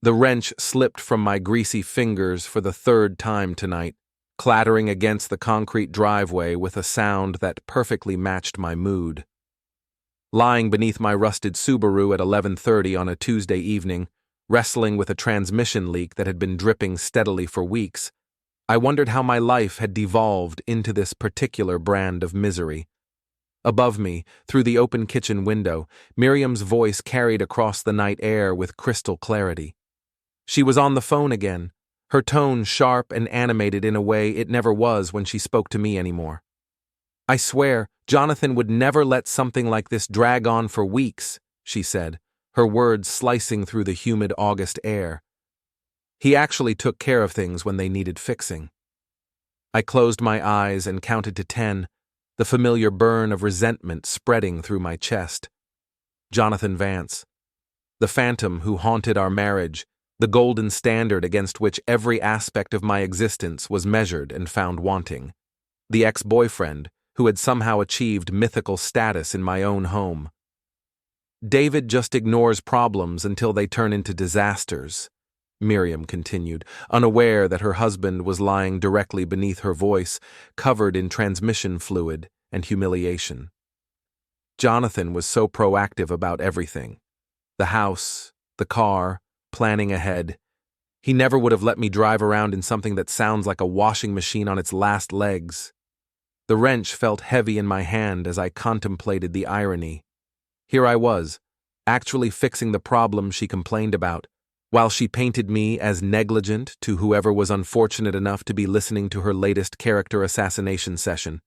The wrench slipped from my greasy fingers for the third time tonight, clattering against the concrete driveway with a sound that perfectly matched my mood. Lying beneath my rusted Subaru at 11:30 on a Tuesday evening, wrestling with a transmission leak that had been dripping steadily for weeks, I wondered how my life had devolved into this particular brand of misery. Above me, through the open kitchen window, Miriam's voice carried across the night air with crystal clarity. She was on the phone again, her tone sharp and animated in a way it never was when she spoke to me anymore. "I swear, Jonathan would never let something like this drag on for weeks," she said, her words slicing through the humid August air. "He actually took care of things when they needed fixing." I closed my eyes and counted to 10, the familiar burn of resentment spreading through my chest. Jonathan Vance. The phantom who haunted our marriage, the golden standard against which every aspect of my existence was measured and found wanting. The ex-boyfriend who had somehow achieved mythical status in my own home. "David just ignores problems until they turn into disasters," Miriam continued, unaware that her husband was lying directly beneath her voice, covered in transmission fluid and humiliation. Jonathan was so proactive about everything. The house, the car, planning ahead. He never would have let me drive around in something that sounds like a washing machine on its last legs. The wrench felt heavy in my hand as I contemplated the irony. Here I was, actually fixing the problem she complained about, while she painted me as negligent to whoever was unfortunate enough to be listening to her latest character assassination session.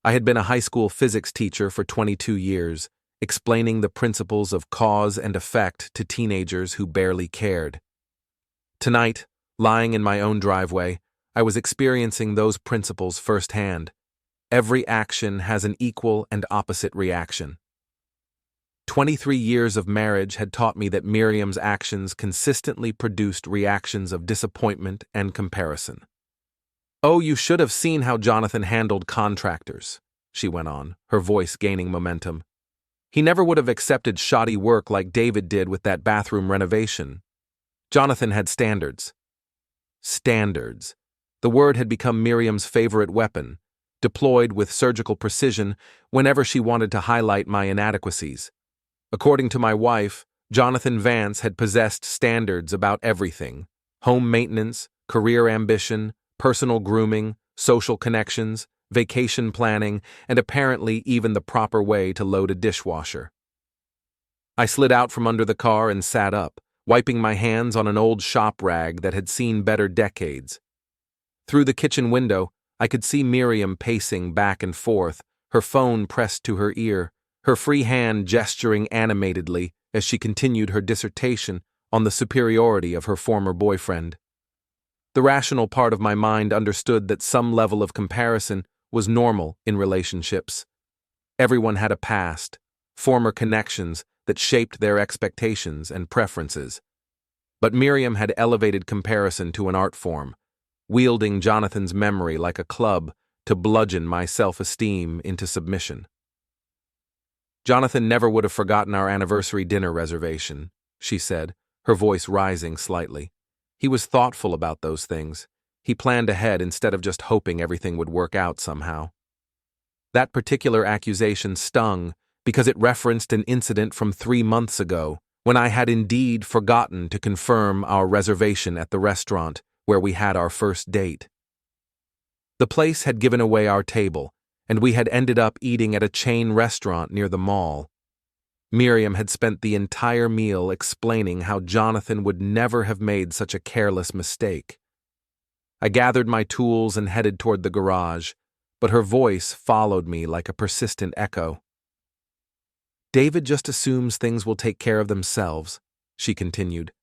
I had been a high school physics teacher for 22 years, explaining the principles of cause and effect to teenagers who barely cared. Tonight, lying in my own driveway, I was experiencing those principles firsthand. Every action has an equal and opposite reaction. 23 years of marriage had taught me that Miriam's actions consistently produced reactions of disappointment and comparison. "Oh, you should have seen how Jonathan handled contractors," she went on, her voice gaining momentum. "He never would have accepted shoddy work like David did with that bathroom renovation. Jonathan had standards." Standards. The word had become Miriam's favorite weapon, deployed with surgical precision whenever she wanted to highlight my inadequacies. According to my wife, Jonathan Vance had possessed standards about everything: home maintenance, career ambition, personal grooming, social connections, vacation planning, and apparently even the proper way to load a dishwasher. I slid out from under the car and sat up, wiping my hands on an old shop rag that had seen better decades. Through the kitchen window, I could see Miriam pacing back and forth, her phone pressed to her ear, her free hand gesturing animatedly as she continued her dissertation on the superiority of her former boyfriend. The rational part of my mind understood that some level of comparison was normal in relationships. Everyone had a past, former connections that shaped their expectations and preferences. But Miriam had elevated comparison to an art form, wielding Jonathan's memory like a club to bludgeon my self-esteem into submission. "Jonathan never would have forgotten our anniversary dinner reservation," she said, her voice rising slightly. "He was thoughtful about those things. He planned ahead instead of just hoping everything would work out somehow." That particular accusation stung because it referenced an incident from 3 months ago, when I had indeed forgotten to confirm our reservation at the restaurant where we had our first date. The place had given away our table, and we had ended up eating at a chain restaurant near the mall. Miriam had spent the entire meal explaining how Jonathan would never have made such a careless mistake. I gathered my tools and headed toward the garage, but her voice followed me like a persistent echo. "David just assumes things will take care of themselves," she continued.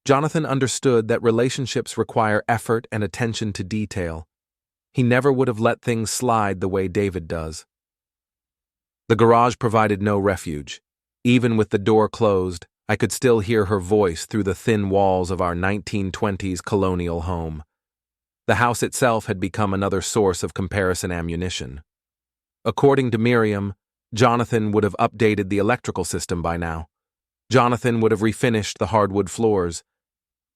"Jonathan understood that relationships require effort and attention to detail. He never would have let things slide the way David does." The garage provided no refuge. Even with the door closed, I could still hear her voice through the thin walls of our 1920s colonial home. The house itself had become another source of comparison ammunition. According to Miriam, Jonathan would have updated the electrical system by now. Jonathan would have refinished the hardwood floors,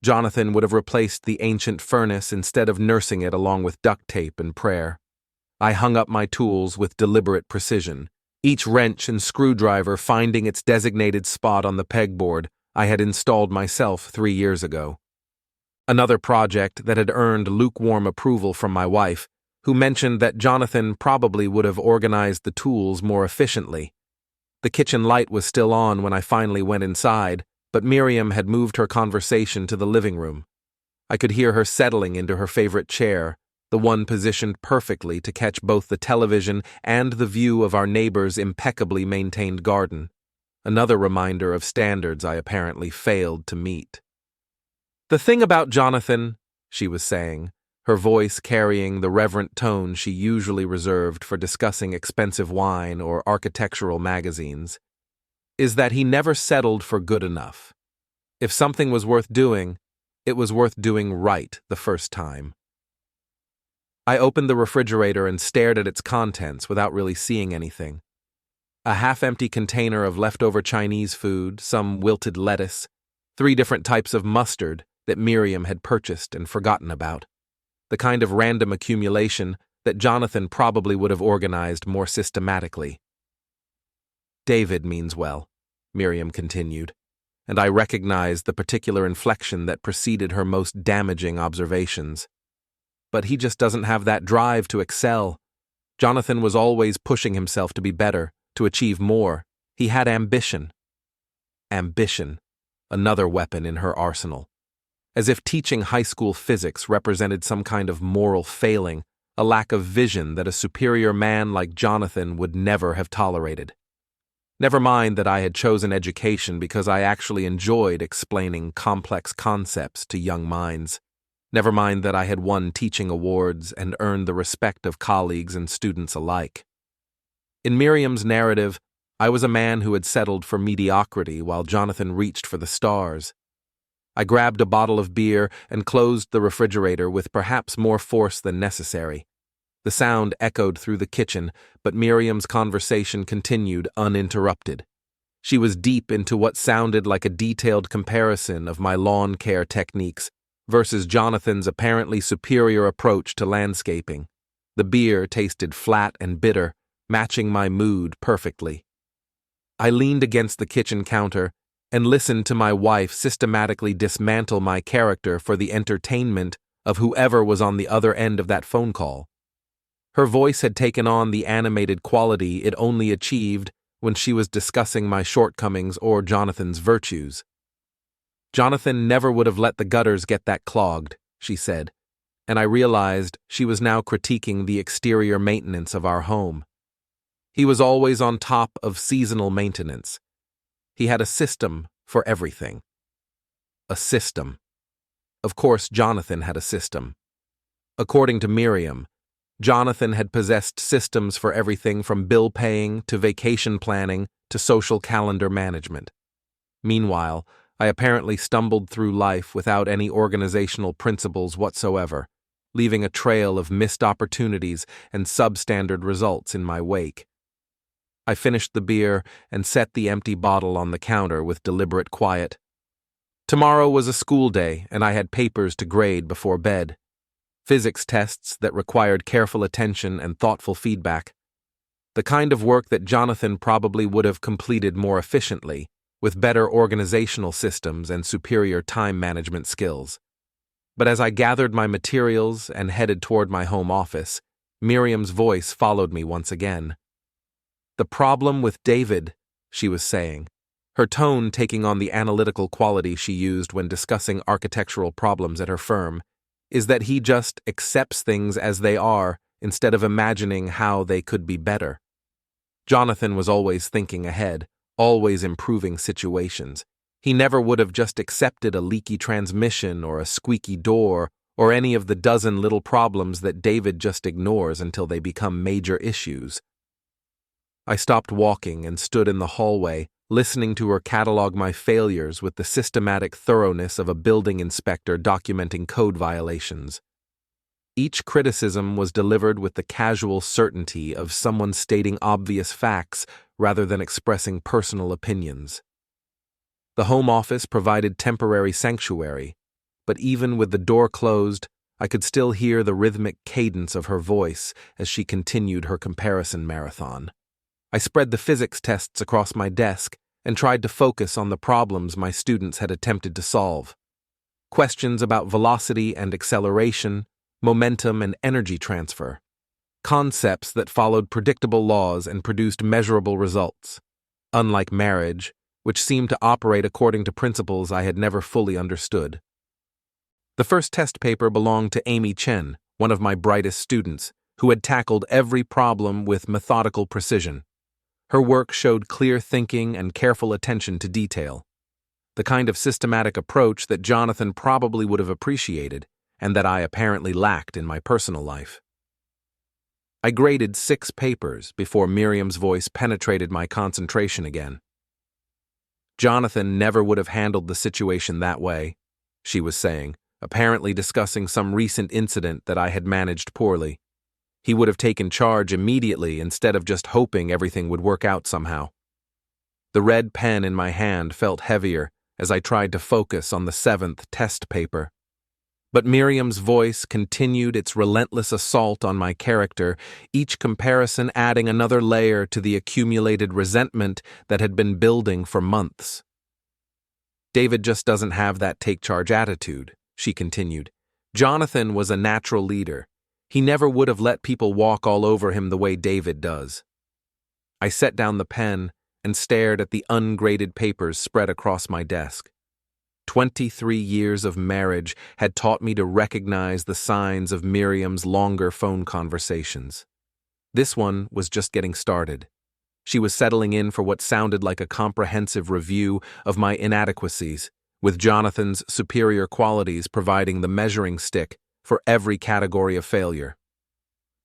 Jonathan would have replaced the ancient furnace instead of nursing it along with duct tape and prayer. I hung up my tools with deliberate precision, each wrench and screwdriver finding its designated spot on the pegboard I had installed myself 3 years ago. Another project that had earned lukewarm approval from my wife, who mentioned that Jonathan probably would have organized the tools more efficiently. The kitchen light was still on when I finally went inside, but Miriam had moved her conversation to the living room. I could hear her settling into her favorite chair, the one positioned perfectly to catch both the television and the view of our neighbor's impeccably maintained garden. Another reminder of standards I apparently failed to meet. "The thing about Jonathan," she was saying, her voice carrying the reverent tone she usually reserved for discussing expensive wine or architectural magazines, "is that he never settled for good enough. If something was worth doing, it was worth doing right the first time." I opened the refrigerator and stared at its contents without really seeing anything. A half-empty container of leftover Chinese food, some wilted lettuce, 3 different types of mustard that Miriam had purchased and forgotten about. The kind of random accumulation that Jonathan probably would have organized more systematically. "David means well," Miriam continued, and I recognized the particular inflection that preceded her most damaging observations. "But he just doesn't have that drive to excel. Jonathan was always pushing himself to be better, to achieve more. He had ambition." Ambition, another weapon in her arsenal. As if teaching high school physics represented some kind of moral failing, a lack of vision that a superior man like Jonathan would never have tolerated. Never mind that I had chosen education because I actually enjoyed explaining complex concepts to young minds. Never mind that I had won teaching awards and earned the respect of colleagues and students alike. In Miriam's narrative, I was a man who had settled for mediocrity while Jonathan reached for the stars. I grabbed a bottle of beer and closed the refrigerator with perhaps more force than necessary. The sound echoed through the kitchen, but Miriam's conversation continued uninterrupted. She was deep into what sounded like a detailed comparison of my lawn care techniques versus Jonathan's apparently superior approach to landscaping. The beer tasted flat and bitter, matching my mood perfectly. I leaned against the kitchen counter and listened to my wife systematically dismantle my character for the entertainment of whoever was on the other end of that phone call. Her voice had taken on the animated quality it only achieved when she was discussing my shortcomings or Jonathan's virtues. "Jonathan never would have let the gutters get that clogged," she said, and I realized she was now critiquing the exterior maintenance of our home. "He was always on top of seasonal maintenance. He had a system for everything." A system. Of course, Jonathan had a system. According to Miriam, Jonathan had possessed systems for everything from bill paying to vacation planning to social calendar management. Meanwhile, I apparently stumbled through life without any organizational principles whatsoever, leaving a trail of missed opportunities and substandard results in my wake. I finished the beer and set the empty bottle on the counter with deliberate quiet. Tomorrow was a school day, and I had papers to grade before bed. Physics tests that required careful attention and thoughtful feedback. The kind of work that Jonathan probably would have completed more efficiently, with better organizational systems and superior time management skills. But as I gathered my materials and headed toward my home office, Miriam's voice followed me once again. "The problem with David," she was saying, her tone taking on the analytical quality she used when discussing architectural problems at her firm, "is that he just accepts things as they are instead of imagining how they could be better. Jonathan was always thinking ahead, always improving situations. He never would have just accepted a leaky transmission or a squeaky door or any of the dozen little problems that David just ignores until they become major issues." I stopped walking and stood in the hallway, listening to her catalog my failures with the systematic thoroughness of a building inspector documenting code violations. Each criticism was delivered with the casual certainty of someone stating obvious facts rather than expressing personal opinions. The home office provided temporary sanctuary, but even with the door closed, I could still hear the rhythmic cadence of her voice as she continued her comparison marathon. I spread the physics tests across my desk and tried to focus on the problems my students had attempted to solve. Questions about velocity and acceleration, momentum and energy transfer. Concepts that followed predictable laws and produced measurable results. Unlike marriage, which seemed to operate according to principles I had never fully understood. The first test paper belonged to Amy Chen, one of my brightest students, who had tackled every problem with methodical precision. Her work showed clear thinking and careful attention to detail, the kind of systematic approach that Jonathan probably would have appreciated and that I apparently lacked in my personal life. I graded 6 papers before Miriam's voice penetrated my concentration again. Jonathan never would have handled the situation that way, she was saying, apparently discussing some recent incident that I had managed poorly. He would have taken charge immediately instead of just hoping everything would work out somehow. The red pen in my hand felt heavier as I tried to focus on the 7th test paper. But Miriam's voice continued its relentless assault on my character, each comparison adding another layer to the accumulated resentment that had been building for months. David just doesn't have that take-charge attitude, she continued. Jonathan was a natural leader. He never would have let people walk all over him the way David does. I set down the pen and stared at the ungraded papers spread across my desk. 23 years of marriage had taught me to recognize the signs of Miriam's longer phone conversations. This one was just getting started. She was settling in for what sounded like a comprehensive review of my inadequacies, with Jonathan's superior qualities providing the measuring stick for every category of failure.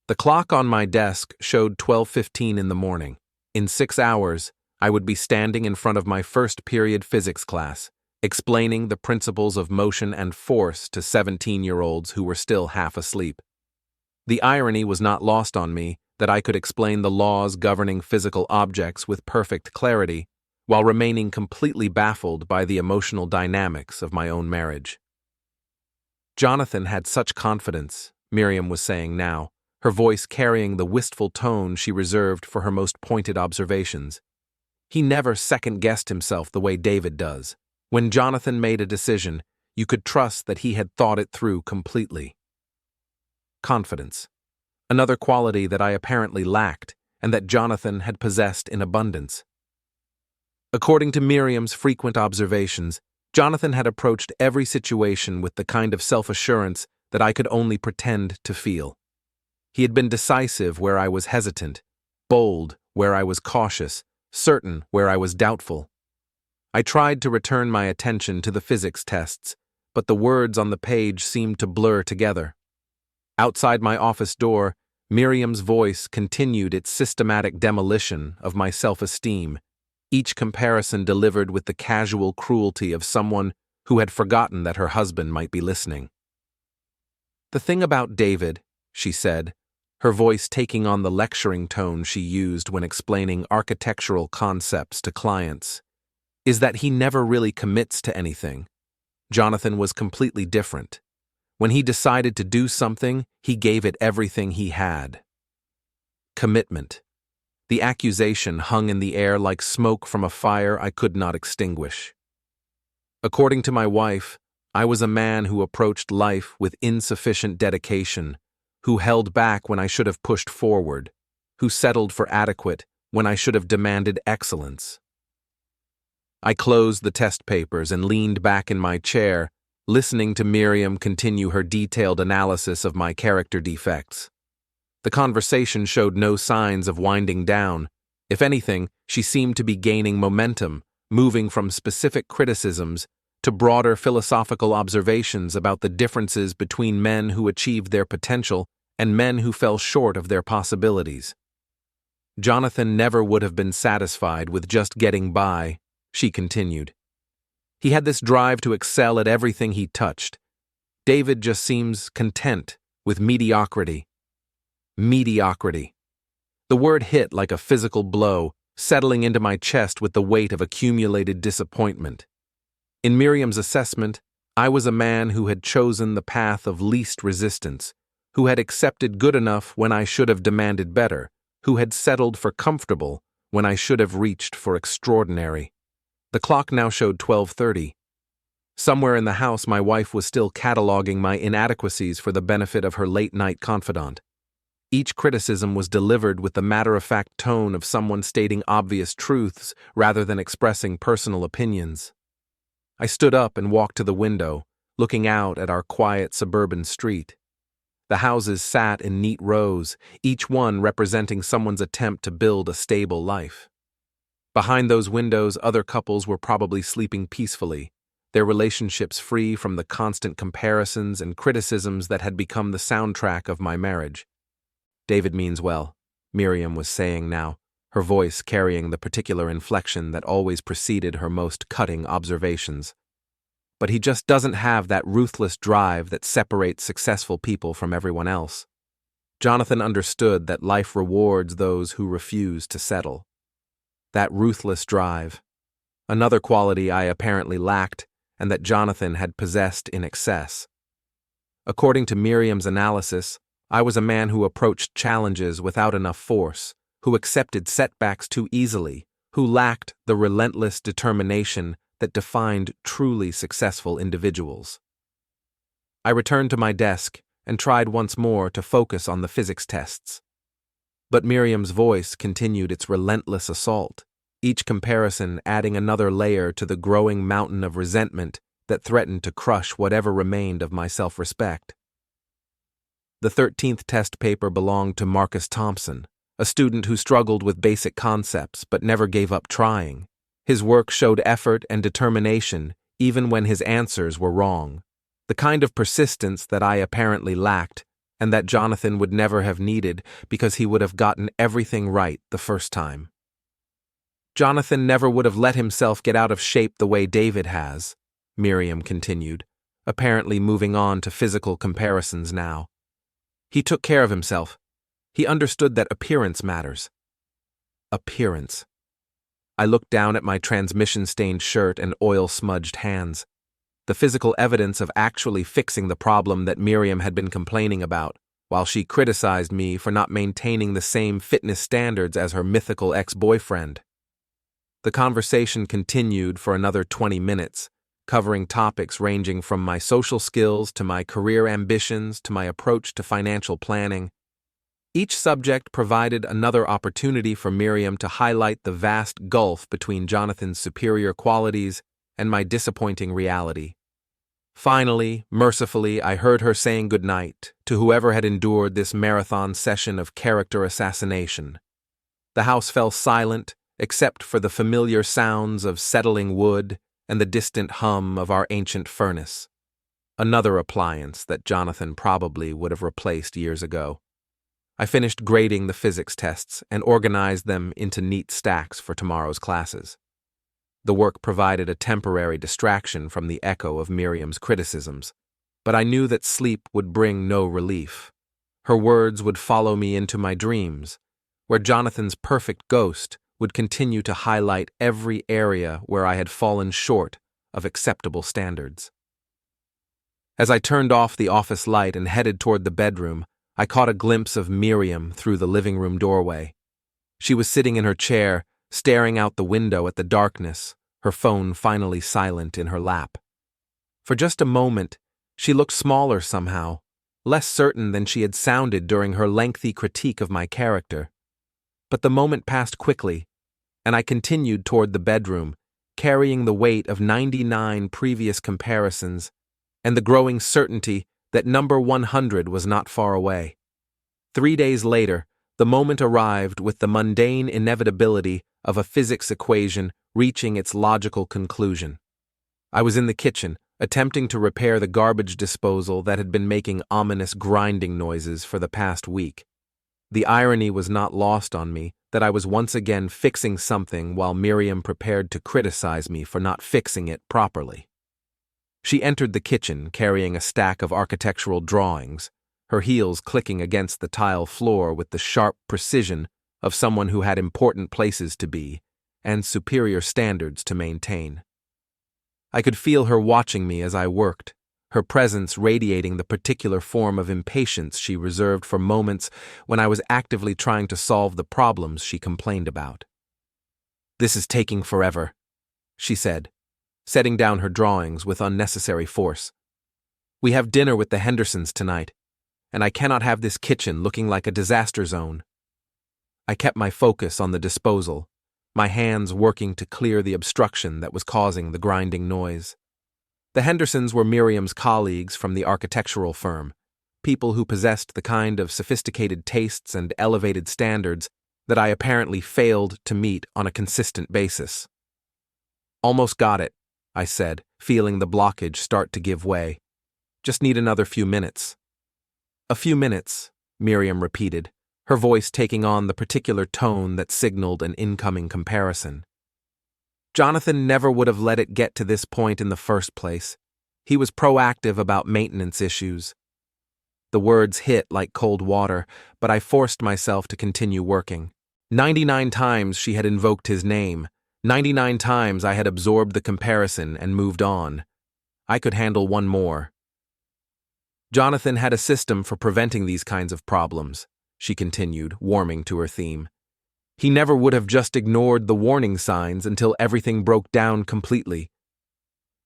The clock on my desk showed 12:15 in the morning. In 6 hours, I would be standing in front of my first period physics class, explaining the principles of motion and force to 17-year-olds who were still half asleep. The irony was not lost on me that I could explain the laws governing physical objects with perfect clarity, while remaining completely baffled by the emotional dynamics of my own marriage. Jonathan had such confidence, Miriam was saying now, her voice carrying the wistful tone she reserved for her most pointed observations. He never second-guessed himself the way David does. When Jonathan made a decision, you could trust that he had thought it through completely. Confidence. Another quality that I apparently lacked and that Jonathan had possessed in abundance. According to Miriam's frequent observations, Jonathan had approached every situation with the kind of self-assurance that I could only pretend to feel. He had been decisive where I was hesitant, bold where I was cautious, certain where I was doubtful. I tried to return my attention to the physics tests, but the words on the page seemed to blur together. Outside my office door, Miriam's voice continued its systematic demolition of my self-esteem, each comparison delivered with the casual cruelty of someone who had forgotten that her husband might be listening. The thing about David, she said, her voice taking on the lecturing tone she used when explaining architectural concepts to clients, is that he never really commits to anything. Jonathan was completely different. When he decided to do something, he gave it everything he had. Commitment. The accusation hung in the air like smoke from a fire I could not extinguish. According to my wife, I was a man who approached life with insufficient dedication, who held back when I should have pushed forward, who settled for adequate when I should have demanded excellence. I closed the test papers and leaned back in my chair, listening to Miriam continue her detailed analysis of my character defects. The conversation showed no signs of winding down. If anything, she seemed to be gaining momentum, moving from specific criticisms to broader philosophical observations about the differences between men who achieved their potential and men who fell short of their possibilities. Jonathan never would have been satisfied with just getting by, she continued. He had this drive to excel at everything he touched. David just seems content with mediocrity. Mediocrity. The word hit like a physical blow, settling into my chest with the weight of accumulated disappointment. In Miriam's assessment, I was a man who had chosen the path of least resistance, who had accepted good enough when I should have demanded better, who had settled for comfortable when I should have reached for extraordinary. The clock now showed 12:30. Somewhere in the house, my wife was still cataloging my inadequacies for the benefit of her late-night confidant. Each criticism was delivered with the matter-of-fact tone of someone stating obvious truths rather than expressing personal opinions. I stood up and walked to the window, looking out at our quiet suburban street. The houses sat in neat rows, each one representing someone's attempt to build a stable life. Behind those windows, other couples were probably sleeping peacefully, their relationships free from the constant comparisons and criticisms that had become the soundtrack of my marriage. "David means well," Miriam was saying now, her voice carrying the particular inflection that always preceded her most cutting observations. "But he just doesn't have that ruthless drive that separates successful people from everyone else." Jonathan understood that life rewards those who refuse to settle. That ruthless drive, another quality I apparently lacked and that Jonathan had possessed in excess. According to Miriam's analysis, I was a man who approached challenges without enough force, who accepted setbacks too easily, who lacked the relentless determination that defined truly successful individuals. I returned to my desk and tried once more to focus on the physics tests. But Miriam's voice continued its relentless assault, each comparison adding another layer to the growing mountain of resentment that threatened to crush whatever remained of my self-respect. The 13th test paper belonged to Marcus Thompson, a student who struggled with basic concepts but never gave up trying. His work showed effort and determination even when his answers were wrong, the kind of persistence that I apparently lacked and that Jonathan would never have needed because he would have gotten everything right the first time. "Jonathan never would have let himself get out of shape the way David has," Miriam continued, apparently moving on to physical comparisons now. "He took care of himself. He understood that appearance matters." Appearance. I looked down at my transmission-stained shirt and oil-smudged hands. The physical evidence of actually fixing the problem that Miriam had been complaining about, while she criticized me for not maintaining the same fitness standards as her mythical ex-boyfriend. The conversation continued for another 20 minutes, covering topics ranging from my social skills to my career ambitions to my approach to financial planning. Each subject provided another opportunity for Miriam to highlight the vast gulf between Jonathan's superior qualities and my disappointing reality. Finally, mercifully, I heard her saying goodnight to whoever had endured this marathon session of character assassination. The house fell silent, except for the familiar sounds of settling wood and the distant hum of our ancient furnace, another appliance that Jonathan probably would have replaced years ago. I finished grading the physics tests and organized them into neat stacks for tomorrow's classes. The work provided a temporary distraction from the echo of Miriam's criticisms, but I knew that sleep would bring no relief. Her words would follow me into my dreams, where Jonathan's perfect ghost would continue to highlight every area where I had fallen short of acceptable standards. As I turned off the office light and headed toward the bedroom, I caught a glimpse of Miriam through the living room doorway. She was sitting in her chair, staring out the window at the darkness, her phone finally silent in her lap. For just a moment, she looked smaller somehow, less certain than she had sounded during her lengthy critique of my character. But the moment passed quickly, and I continued toward the bedroom, carrying the weight of 99 previous comparisons and the growing certainty that number 100 was not far away. 3 days later, the moment arrived with the mundane inevitability of a physics equation reaching its logical conclusion. I was in the kitchen, attempting to repair the garbage disposal that had been making ominous grinding noises for the past week. The irony was not lost on me that I was once again fixing something while Miriam prepared to criticize me for not fixing it properly. She entered the kitchen carrying a stack of architectural drawings, her heels clicking against the tile floor with the sharp precision of someone who had important places to be and superior standards to maintain. I could feel her watching me as I worked, her presence radiating the particular form of impatience she reserved for moments when I was actively trying to solve the problems she complained about. "This is taking forever," she said, setting down her drawings with unnecessary force. "We have dinner with the Hendersons tonight, and I cannot have this kitchen looking like a disaster zone." I kept my focus on the disposal, my hands working to clear the obstruction that was causing the grinding noise. The Hendersons were Miriam's colleagues from the architectural firm, people who possessed the kind of sophisticated tastes and elevated standards that I apparently failed to meet on a consistent basis. "Almost got it," I said, feeling the blockage start to give way. "Just need another few minutes." "A few minutes," Miriam repeated, her voice taking on the particular tone that signaled an incoming comparison. Jonathan never would have let it get to this point in the first place. He was proactive about maintenance issues. The words hit like cold water, but I forced myself to continue working. 99 times she had invoked his name. 99 times I had absorbed the comparison and moved on. I could handle one more. "Jonathan had a system for preventing these kinds of problems," she continued, warming to her theme. "He never would have just ignored the warning signs until everything broke down completely."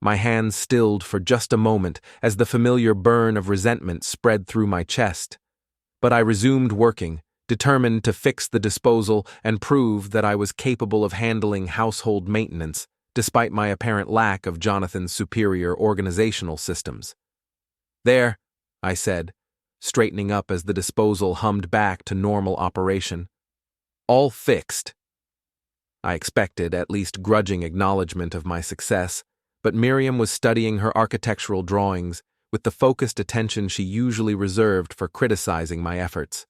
My hands stilled for just a moment as the familiar burn of resentment spread through my chest. But I resumed working, determined to fix the disposal and prove that I was capable of handling household maintenance, despite my apparent lack of Jonathan's superior organizational systems. "There," I said, straightening up as the disposal hummed back to normal operation. "All fixed." I expected at least grudging acknowledgement of my success, but Miriam was studying her architectural drawings with the focused attention she usually reserved for criticizing my efforts.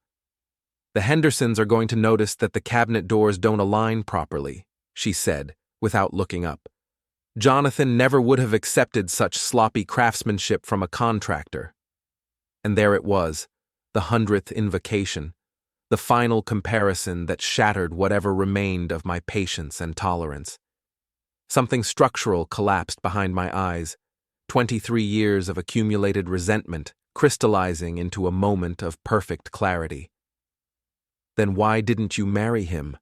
"The Hendersons are going to notice that the cabinet doors don't align properly," she said, without looking up. "Jonathan never would have accepted such sloppy craftsmanship from a contractor." And there it was, the 100th invocation, the final comparison that shattered whatever remained of my patience and tolerance. Something structural collapsed behind my eyes, 23 years of accumulated resentment crystallizing into a moment of perfect clarity. "Then why didn't you marry him?"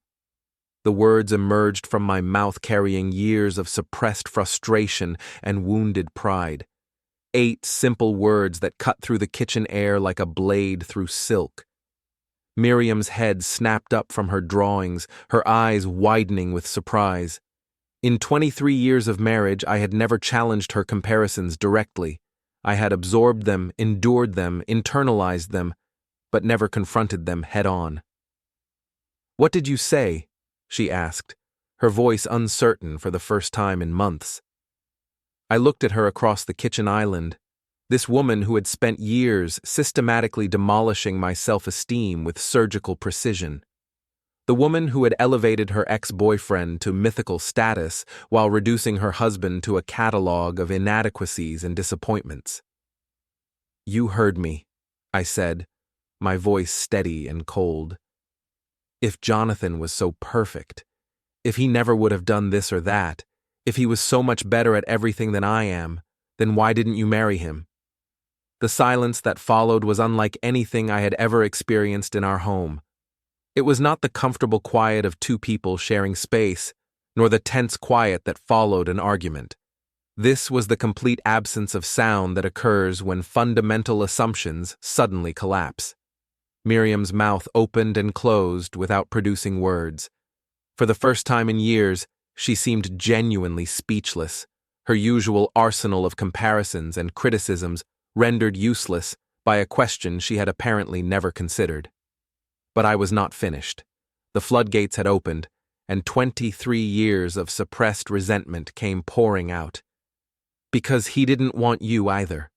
The words emerged from my mouth carrying years of suppressed frustration and wounded pride. 8 simple words that cut through the kitchen air like a blade through silk. Miriam's head snapped up from her drawings, her eyes widening with surprise. In 23 years of marriage, I had never challenged her comparisons directly. I had absorbed them, endured them, internalized them, but never confronted them head-on. "What did you say?" she asked, her voice uncertain for the first time in months. I looked at her across the kitchen island, this woman who had spent years systematically demolishing my self-esteem with surgical precision. The woman who had elevated her ex-boyfriend to mythical status while reducing her husband to a catalog of inadequacies and disappointments. "You heard me," I said, my voice steady and cold. "If Jonathan was so perfect, if he never would have done this or that, if he was so much better at everything than I am, then why didn't you marry him?" The silence that followed was unlike anything I had ever experienced in our home. It was not the comfortable quiet of 2 people sharing space, nor the tense quiet that followed an argument. This was the complete absence of sound that occurs when fundamental assumptions suddenly collapse. Miriam's mouth opened and closed without producing words. For the first time in years, she seemed genuinely speechless, her usual arsenal of comparisons and criticisms rendered useless by a question she had apparently never considered. But I was not finished. The floodgates had opened, and 23 years of suppressed resentment came pouring out. "Because he didn't want you either."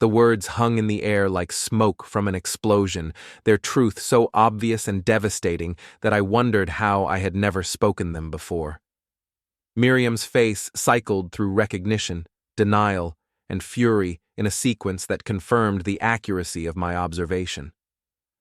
The words hung in the air like smoke from an explosion, their truth so obvious and devastating that I wondered how I had never spoken them before. Miriam's face cycled through recognition, denial, and fury in a sequence that confirmed the accuracy of my observation.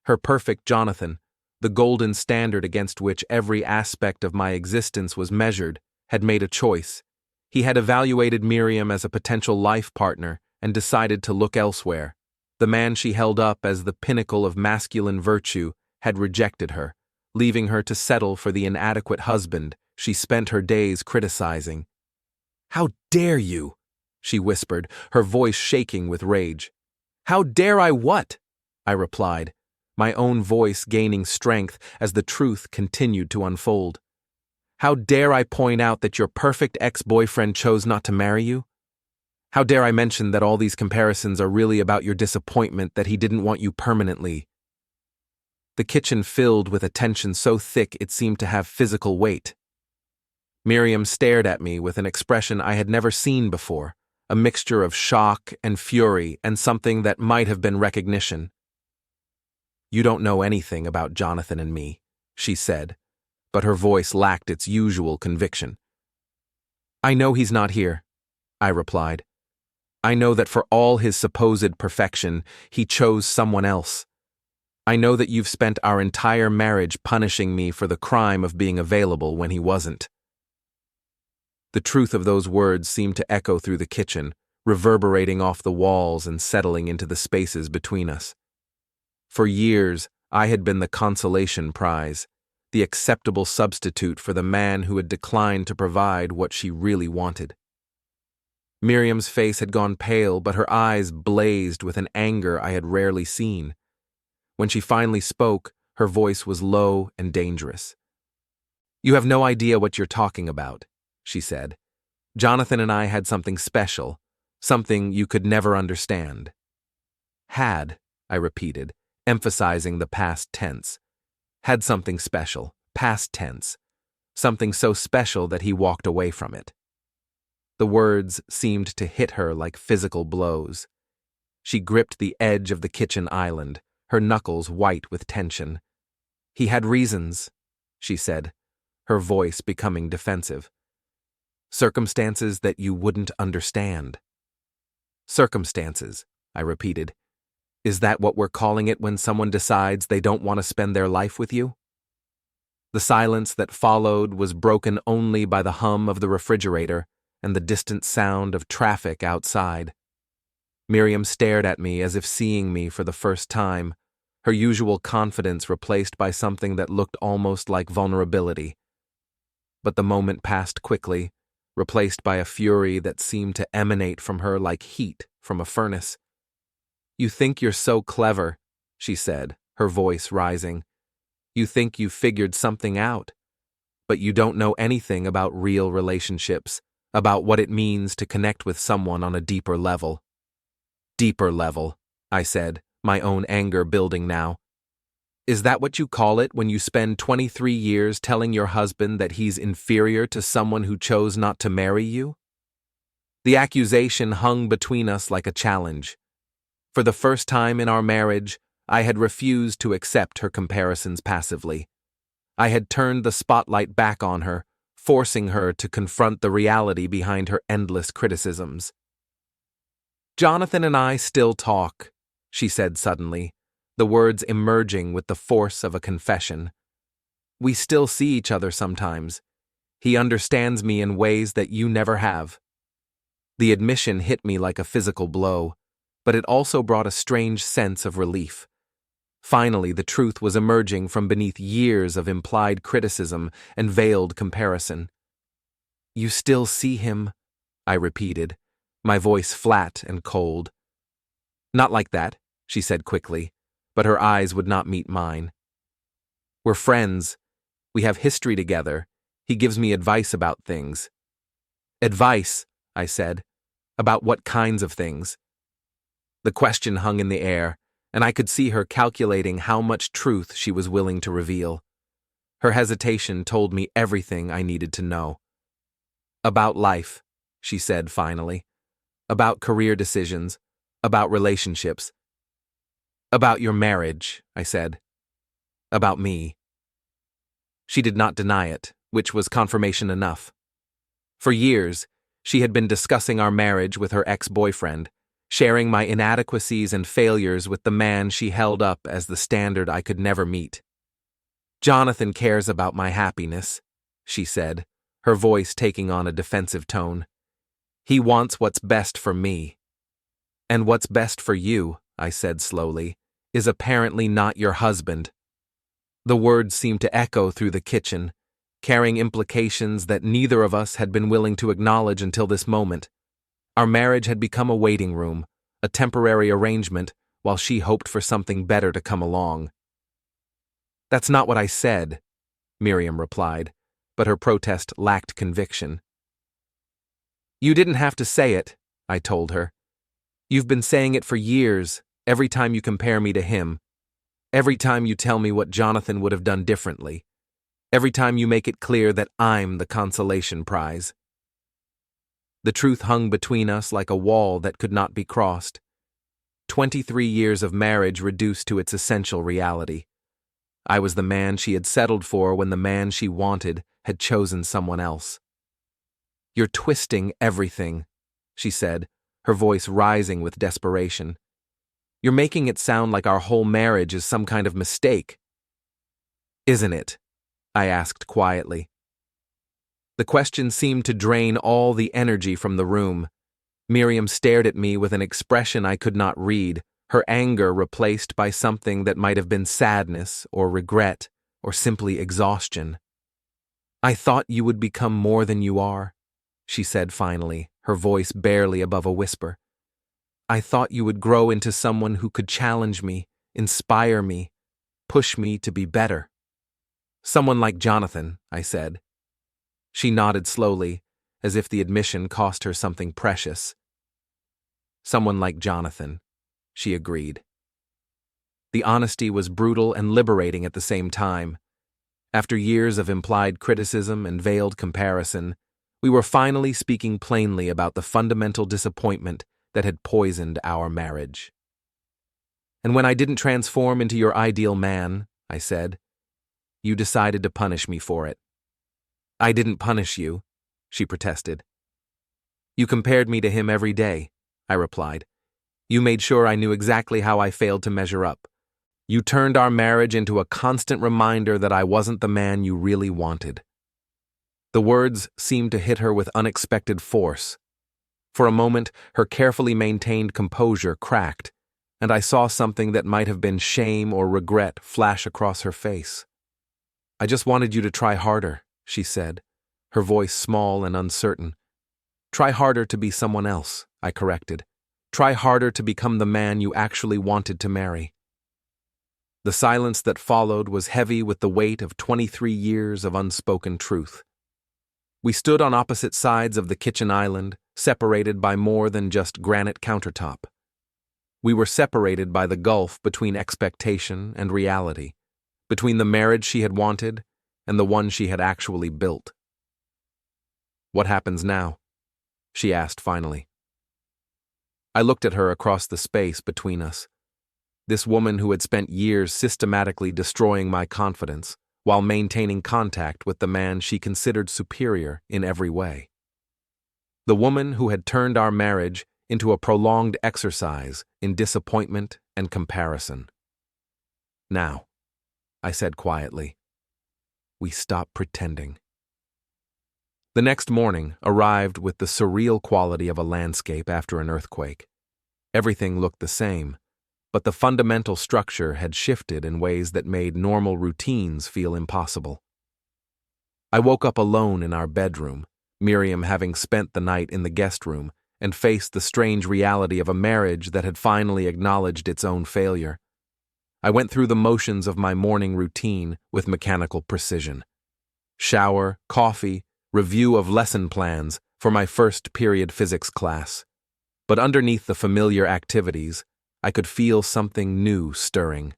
Her perfect Jonathan, the golden standard against which every aspect of my existence was measured, had made a choice. He had evaluated Miriam as a potential life partner and decided to look elsewhere. The man she held up as the pinnacle of masculine virtue had rejected her, leaving her to settle for the inadequate husband she spent her days criticizing. "How dare you?" she whispered, her voice shaking with rage. "How dare I what?" I replied, my own voice gaining strength as the truth continued to unfold. "How dare I point out that your perfect ex-boyfriend chose not to marry you? How dare I mention that all these comparisons are really about your disappointment that he didn't want you permanently?" The kitchen filled with a tension so thick it seemed to have physical weight. Miriam stared at me with an expression I had never seen before, a mixture of shock and fury and something that might have been recognition. "You don't know anything about Jonathan and me," she said, but her voice lacked its usual conviction. "I know he's not here," I replied. "I know that for all his supposed perfection, he chose someone else. I know that you've spent our entire marriage punishing me for the crime of being available when he wasn't." The truth of those words seemed to echo through the kitchen, reverberating off the walls and settling into the spaces between us. For years, I had been the consolation prize, the acceptable substitute for the man who had declined to provide what she really wanted. Miriam's face had gone pale, but her eyes blazed with an anger I had rarely seen. When she finally spoke, her voice was low and dangerous. "You have no idea what you're talking about," she said. "Jonathan and I had something special, something you could never understand." "Had," I repeated, emphasizing the past tense. "Had something special, past tense. Something so special that he walked away from it." The words seemed to hit her like physical blows. She gripped the edge of the kitchen island, her knuckles white with tension. "He had reasons," she said, her voice becoming defensive. "Circumstances that you wouldn't understand." "Circumstances," I repeated. "Is that what we're calling it when someone decides they don't want to spend their life with you?" The silence that followed was broken only by the hum of the refrigerator and the distant sound of traffic outside. Miriam stared at me as if seeing me for the first time, her usual confidence replaced by something that looked almost like vulnerability. But the moment passed quickly, replaced by a fury that seemed to emanate from her like heat from a furnace. "You think you're so clever," she said, her voice rising. "You think you've figured something out. But you don't know anything about real relationships, about what it means to connect with someone on a deeper level." "Deeper level," I said, my own anger building now. "Is that what you call it when you spend 23 years telling your husband that he's inferior to someone who chose not to marry you?" The accusation hung between us like a challenge. For the first time in our marriage, I had refused to accept her comparisons passively. I had turned the spotlight back on her, forcing her to confront the reality behind her endless criticisms. "Jonathan and I still talk," she said suddenly, the words emerging with the force of a confession. "We still see each other sometimes. He understands me in ways that you never have." The admission hit me like a physical blow, but it also brought a strange sense of relief. Finally, the truth was emerging from beneath years of implied criticism and veiled comparison. "You still see him," I repeated, my voice flat and cold. "Not like that," she said quickly, but her eyes would not meet mine. "We're friends. We have history together. He gives me advice about things." "Advice," I said. "About what kinds of things?" The question hung in the air, and I could see her calculating how much truth she was willing to reveal. Her hesitation told me everything I needed to know. "About life," she said finally. "About career decisions. About relationships." "About your marriage," I said. "About me." She did not deny it, which was confirmation enough. For years, she had been discussing our marriage with her ex-boyfriend, sharing my inadequacies and failures with the man she held up as the standard I could never meet. "Jonathan cares about my happiness," she said, her voice taking on a defensive tone. He wants what's best for me. And what's best for you, I said slowly, is apparently not your husband. The words seemed to echo through the kitchen, carrying implications that neither of us had been willing to acknowledge until this moment. Our marriage had become a waiting room, a temporary arrangement, while she hoped for something better to come along. That's not what I said, Miriam replied, but her protest lacked conviction. You didn't have to say it, I told her. You've been saying it for years, every time you compare me to him. Every time you tell me what Jonathan would have done differently. Every time you make it clear that I'm the consolation prize. The truth hung between us like a wall that could not be crossed. 23 years of marriage reduced to its essential reality. I was the man she had settled for when the man she wanted had chosen someone else. You're twisting everything, she said, her voice rising with desperation. You're making it sound like our whole marriage is some kind of mistake. Isn't it? I asked quietly. The question seemed to drain all the energy from the room. Miriam stared at me with an expression I could not read, her anger replaced by something that might have been sadness or regret or simply exhaustion. I thought you would become more than you are, she said finally, her voice barely above a whisper. I thought you would grow into someone who could challenge me, inspire me, push me to be better. Someone like Jonathan, I said. She nodded slowly, as if the admission cost her something precious. Someone like Jonathan, she agreed. The honesty was brutal and liberating at the same time. After years of implied criticism and veiled comparison, we were finally speaking plainly about the fundamental disappointment that had poisoned our marriage. And when I didn't transform into your ideal man, I said, you decided to punish me for it. I didn't punish you, she protested. You compared me to him every day, I replied. You made sure I knew exactly how I failed to measure up. You turned our marriage into a constant reminder that I wasn't the man you really wanted. The words seemed to hit her with unexpected force. For a moment, her carefully maintained composure cracked, and I saw something that might have been shame or regret flash across her face. I just wanted you to try harder, she said, her voice small and uncertain. Try harder to be someone else, I corrected. Try harder to become the man you actually wanted to marry. The silence that followed was heavy with the weight of 23 years of unspoken truth. We stood on opposite sides of the kitchen island, separated by more than just granite countertop. We were separated by the gulf between expectation and reality, between the marriage she had wanted and the one she had actually built. What happens now? She asked finally. I looked at her across the space between us. This woman who had spent years systematically destroying my confidence while maintaining contact with the man she considered superior in every way. The woman who had turned our marriage into a prolonged exercise in disappointment and comparison. Now, I said quietly, we stop pretending. The next morning arrived with the surreal quality of a landscape after an earthquake. Everything looked the same, but the fundamental structure had shifted in ways that made normal routines feel impossible. I woke up alone in our bedroom, Miriam having spent the night in the guest room, and faced the strange reality of a marriage that had finally acknowledged its own failure. I went through the motions of my morning routine with mechanical precision. Shower, coffee, review of lesson plans for my first period physics class. But underneath the familiar activities, I could feel something new stirring.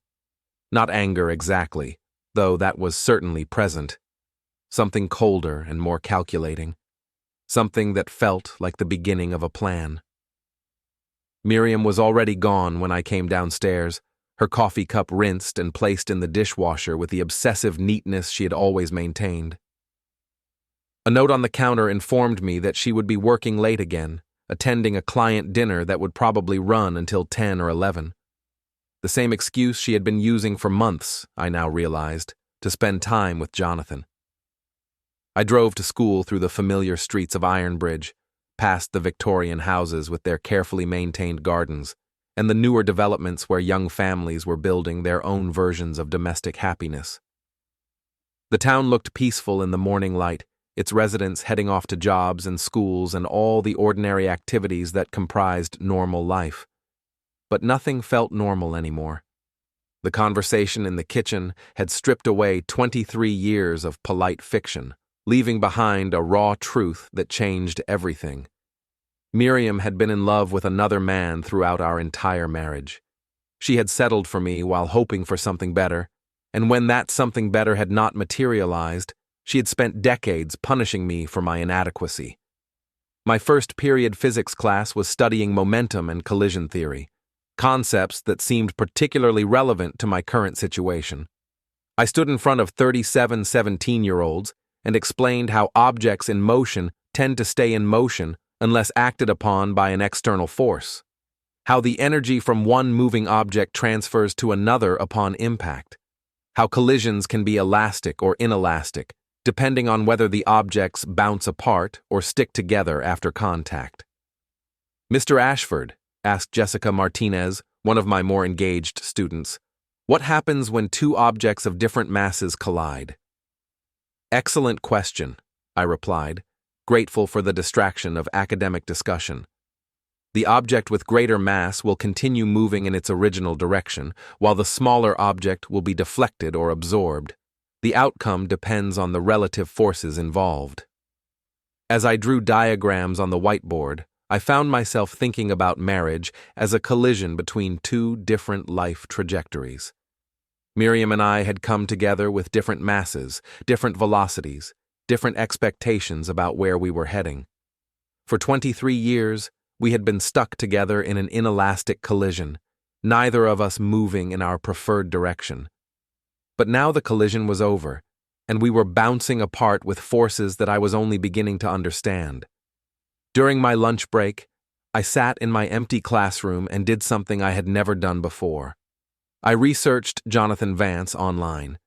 Not anger exactly, though that was certainly present. Something colder and more calculating. Something that felt like the beginning of a plan. Miriam was already gone when I came downstairs, her coffee cup rinsed and placed in the dishwasher with the obsessive neatness she had always maintained. A note on the counter informed me that she would be working late again, attending a client dinner that would probably run until 10 or 11. The same excuse she had been using for months, I now realized, to spend time with Jonathan. I drove to school through the familiar streets of Ironbridge, past the Victorian houses with their carefully maintained gardens, and the newer developments where young families were building their own versions of domestic happiness. The town looked peaceful in the morning light, its residents heading off to jobs and schools and all the ordinary activities that comprised normal life. But nothing felt normal anymore. The conversation in the kitchen had stripped away 23 years of polite fiction, leaving behind a raw truth that changed everything. Miriam had been in love with another man throughout our entire marriage. She had settled for me while hoping for something better, and when that something better had not materialized, she had spent decades punishing me for my inadequacy. My first period physics class was studying momentum and collision theory, concepts that seemed particularly relevant to my current situation. I stood in front of 37 17-year-olds and explained how objects in motion tend to stay in motion unless acted upon by an external force, how the energy from one moving object transfers to another upon impact, how collisions can be elastic or inelastic, depending on whether the objects bounce apart or stick together after contact. "Mr. Ashford," asked Jessica Martinez, one of my more engaged students, "what happens when two objects of different masses collide?" "Excellent question," I replied, grateful for the distraction of academic discussion. "The object with greater mass will continue moving in its original direction, while the smaller object will be deflected or absorbed. The outcome depends on the relative forces involved." As I drew diagrams on the whiteboard, I found myself thinking about marriage as a collision between two different life trajectories. Miriam and I had come together with different masses, different velocities, different expectations about where we were heading. For 23 years, we had been stuck together in an inelastic collision, neither of us moving in our preferred direction. But now the collision was over, and we were bouncing apart with forces that I was only beginning to understand. During my lunch break, I sat in my empty classroom and did something I had never done before. I researched Jonathan Vance online.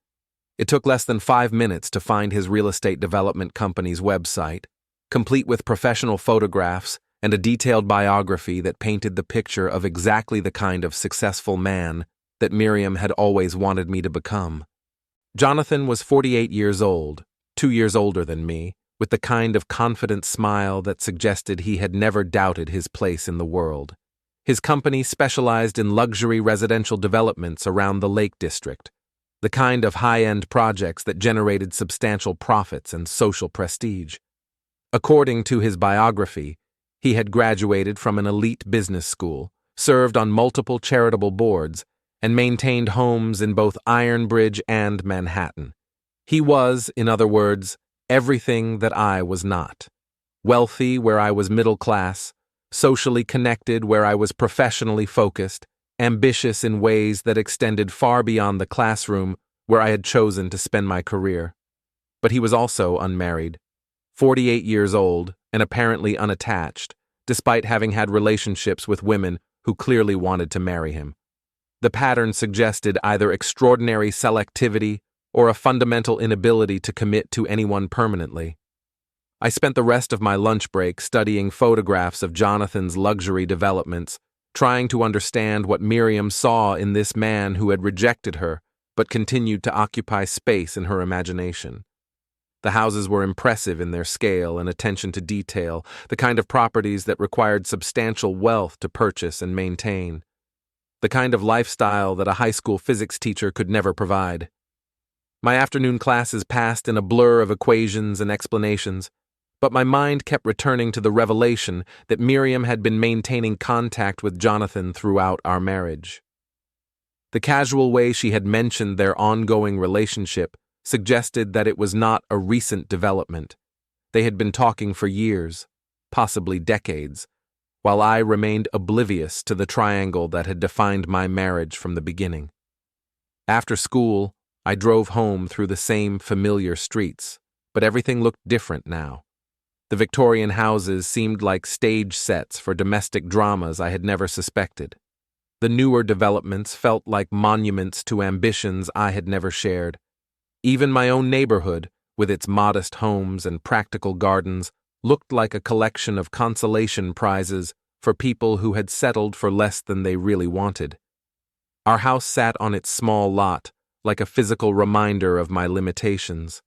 It took less than 5 minutes to find his real estate development company's website, complete with professional photographs and a detailed biography that painted the picture of exactly the kind of successful man that Miriam had always wanted me to become. Jonathan was 48 years old, 2 years older than me, with the kind of confident smile that suggested he had never doubted his place in the world. His company specialized in luxury residential developments around the Lake District, the kind of high-end projects that generated substantial profits and social prestige. According to his biography, he had graduated from an elite business school, served on multiple charitable boards, and maintained homes in both Ironbridge and Manhattan. He was, in other words, everything that I was not. Wealthy where I was middle class, socially connected where I was professionally focused, ambitious in ways that extended far beyond the classroom where I had chosen to spend my career. But he was also unmarried, 48 years old and apparently unattached, despite having had relationships with women who clearly wanted to marry him. The pattern suggested either extraordinary selectivity or a fundamental inability to commit to anyone permanently. I spent the rest of my lunch break studying photographs of Jonathan's luxury developments, trying to understand what Miriam saw in this man who had rejected her but continued to occupy space in her imagination. The houses were impressive in their scale and attention to detail, the kind of properties that required substantial wealth to purchase and maintain, the kind of lifestyle that a high school physics teacher could never provide. My afternoon classes passed in a blur of equations and explanations, but my mind kept returning to the revelation that Miriam had been maintaining contact with Jonathan throughout our marriage. The casual way she had mentioned their ongoing relationship suggested that it was not a recent development. They had been talking for years, possibly decades, while I remained oblivious to the triangle that had defined my marriage from the beginning. After school, I drove home through the same familiar streets, but everything looked different now. The Victorian houses seemed like stage sets for domestic dramas I had never suspected. The newer developments felt like monuments to ambitions I had never shared. Even my own neighborhood, with its modest homes and practical gardens, looked like a collection of consolation prizes for people who had settled for less than they really wanted. Our house sat on its small lot, like a physical reminder of my limitations.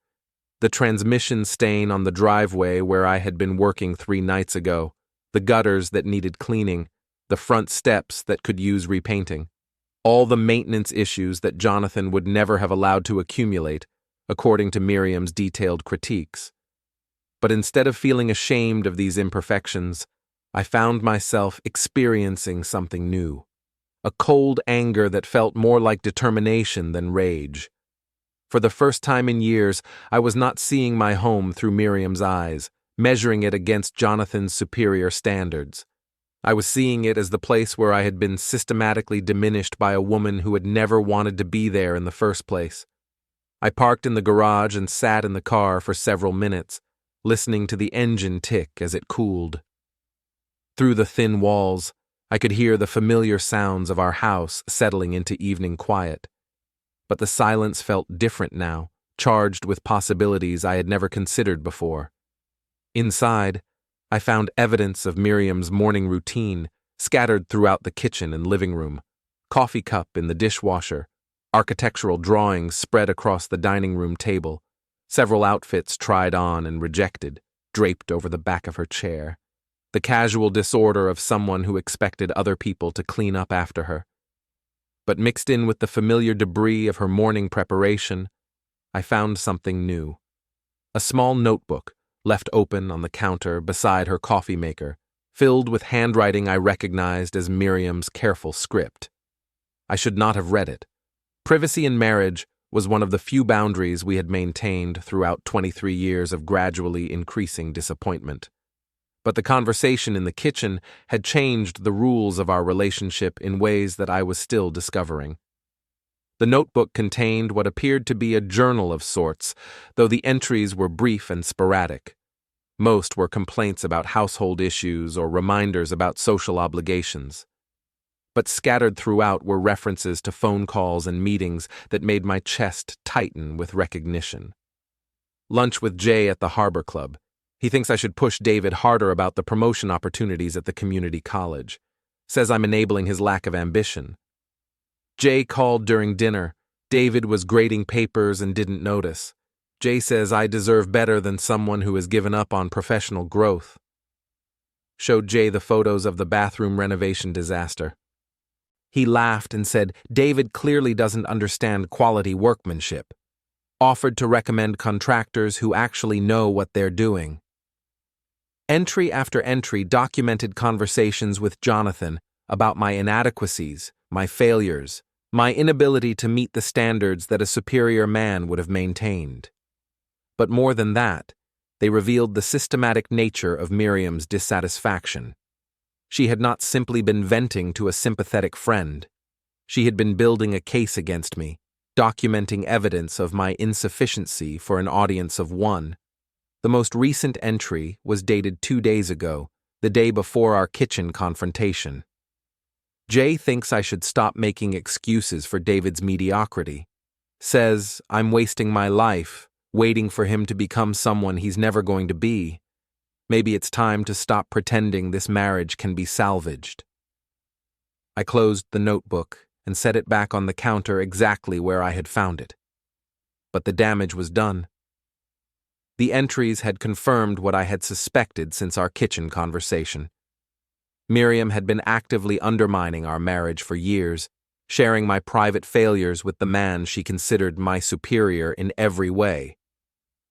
The transmission stain on the driveway where I had been working 3 nights ago, the gutters that needed cleaning, the front steps that could use repainting. All the maintenance issues that Jonathan would never have allowed to accumulate, according to Miriam's detailed critiques. But instead of feeling ashamed of these imperfections, I found myself experiencing something new. A cold anger that felt more like determination than rage. For the first time in years, I was not seeing my home through Miriam's eyes, measuring it against Jonathan's superior standards. I was seeing it as the place where I had been systematically diminished by a woman who had never wanted to be there in the first place. I parked in the garage and sat in the car for several minutes, listening to the engine tick as it cooled. Through the thin walls, I could hear the familiar sounds of our house settling into evening quiet. But the silence felt different now, charged with possibilities I had never considered before. Inside, I found evidence of Miriam's morning routine scattered throughout the kitchen and living room, coffee cup in the dishwasher, architectural drawings spread across the dining room table, several outfits tried on and rejected, draped over the back of her chair, the casual disorder of someone who expected other people to clean up after her. But mixed in with the familiar debris of her morning preparation, I found something new. A small notebook, left open on the counter beside her coffee maker, filled with handwriting I recognized as Miriam's careful script. I should not have read it. Privacy in marriage was one of the few boundaries we had maintained throughout 23 years of gradually increasing disappointment. But the conversation in the kitchen had changed the rules of our relationship in ways that I was still discovering. The notebook contained what appeared to be a journal of sorts, though the entries were brief and sporadic. Most were complaints about household issues or reminders about social obligations. But scattered throughout were references to phone calls and meetings that made my chest tighten with recognition. Lunch with Jay at the Harbor Club. He thinks I should push David harder about the promotion opportunities at the community college. Says I'm enabling his lack of ambition. Jay called during dinner. David was grading papers and didn't notice. Jay says I deserve better than someone who has given up on professional growth. Showed Jay the photos of the bathroom renovation disaster. He laughed and said David clearly doesn't understand quality workmanship. Offered to recommend contractors who actually know what they're doing. Entry after entry documented conversations with Jonathan about my inadequacies, my failures, my inability to meet the standards that a superior man would have maintained. But more than that, they revealed the systematic nature of Miriam's dissatisfaction. She had not simply been venting to a sympathetic friend. She had been building a case against me, documenting evidence of my insufficiency for an audience of one. The most recent entry was dated 2 days ago, the day before our kitchen confrontation. Jay thinks I should stop making excuses for David's mediocrity. Says I'm wasting my life, waiting for him to become someone he's never going to be. Maybe it's time to stop pretending this marriage can be salvaged. I closed the notebook and set it back on the counter exactly where I had found it. But the damage was done. The entries had confirmed what I had suspected since our kitchen conversation. Miriam had been actively undermining our marriage for years, sharing my private failures with the man she considered my superior in every way.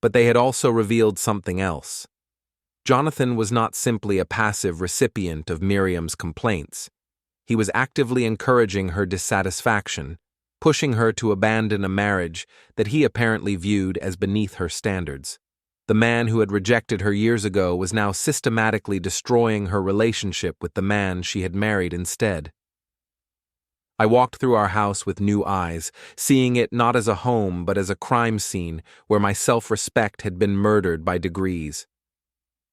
But they had also revealed something else. Jonathan was not simply a passive recipient of Miriam's complaints. He was actively encouraging her dissatisfaction, pushing her to abandon a marriage that he apparently viewed as beneath her standards. The man who had rejected her years ago was now systematically destroying her relationship with the man she had married instead. I walked through our house with new eyes, seeing it not as a home but as a crime scene where my self-respect had been murdered by degrees.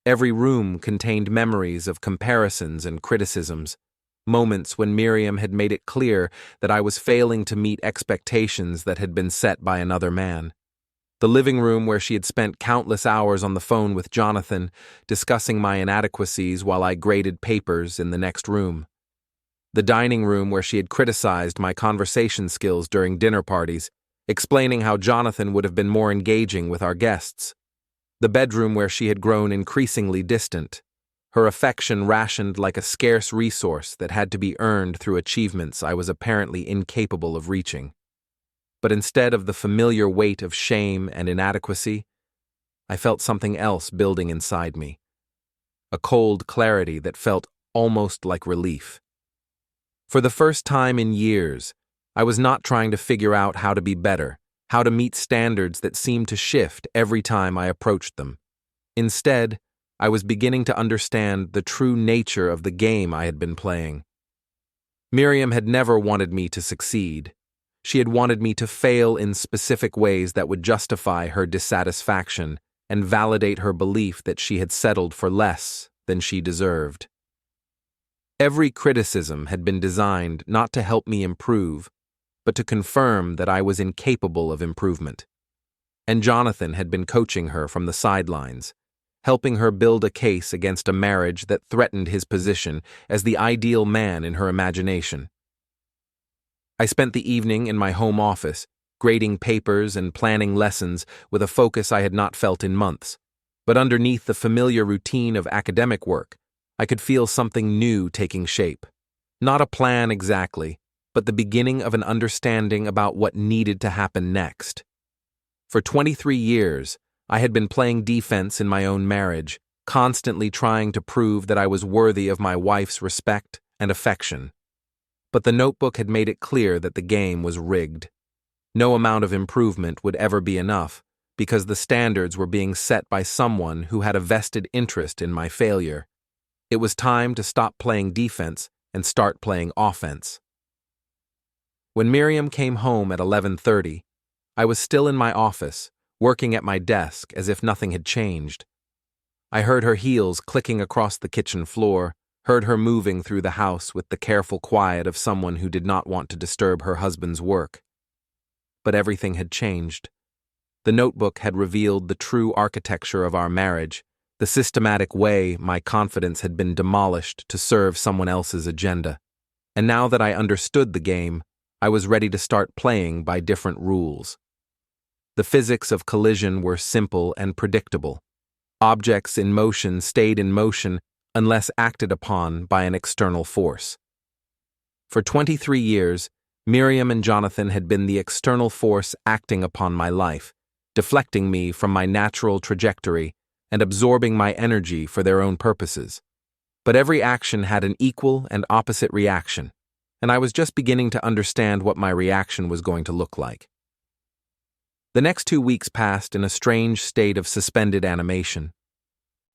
Every room contained memories of comparisons and criticisms, moments when Miriam had made it clear that I was failing to meet expectations that had been set by another man. The living room where she had spent countless hours on the phone with Jonathan, discussing my inadequacies while I graded papers in the next room. The dining room where she had criticized my conversation skills during dinner parties, explaining how Jonathan would have been more engaging with our guests. The bedroom where she had grown increasingly distant, her affection rationed like a scarce resource that had to be earned through achievements I was apparently incapable of reaching. But instead of the familiar weight of shame and inadequacy, I felt something else building inside me. A cold clarity that felt almost like relief. For the first time in years, I was not trying to figure out how to be better, how to meet standards that seemed to shift every time I approached them. Instead, I was beginning to understand the true nature of the game I had been playing. Miriam had never wanted me to succeed. She had wanted me to fail in specific ways that would justify her dissatisfaction and validate her belief that she had settled for less than she deserved. Every criticism had been designed not to help me improve, but to confirm that I was incapable of improvement. And Jonathan had been coaching her from the sidelines, helping her build a case against a marriage that threatened his position as the ideal man in her imagination. I spent the evening in my home office, grading papers and planning lessons with a focus I had not felt in months. But underneath the familiar routine of academic work, I could feel something new taking shape. Not a plan exactly, but the beginning of an understanding about what needed to happen next. For 23 years, I had been playing defense in my own marriage, constantly trying to prove that I was worthy of my wife's respect and affection. But the notebook had made it clear that the game was rigged. No amount of improvement would ever be enough, because the standards were being set by someone who had a vested interest in my failure. It was time to stop playing defense and start playing offense. When Miriam came home at 11:30, I was still in my office, working at my desk as if nothing had changed. I heard her heels clicking across the kitchen floor, heard her moving through the house with the careful quiet of someone who did not want to disturb her husband's work. But everything had changed. The notebook had revealed the true architecture of our marriage, the systematic way my confidence had been demolished to serve someone else's agenda. And now that I understood the game, I was ready to start playing by different rules. The physics of collision were simple and predictable. Objects in motion stayed in motion unless acted upon by an external force. For 23 years, Miriam and Jonathan had been the external force acting upon my life, deflecting me from my natural trajectory and absorbing my energy for their own purposes. But every action had an equal and opposite reaction, and I was just beginning to understand what my reaction was going to look like. The next 2 weeks passed in a strange state of suspended animation.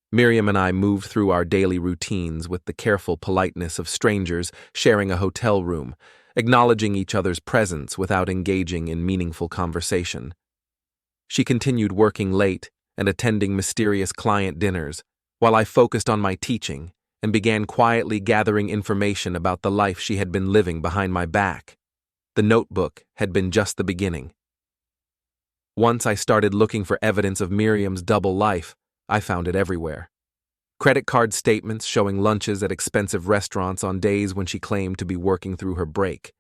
Miriam and I moved through our daily routines with the careful politeness of strangers sharing a hotel room, acknowledging each other's presence without engaging in meaningful conversation. She continued working late and attending mysterious client dinners, while I focused on my teaching and began quietly gathering information about the life she had been living behind my back. The notebook had been just the beginning. Once I started looking for evidence of Miriam's double life, I found it everywhere. Credit card statements showing lunches at expensive restaurants on days when she claimed to be working through her break.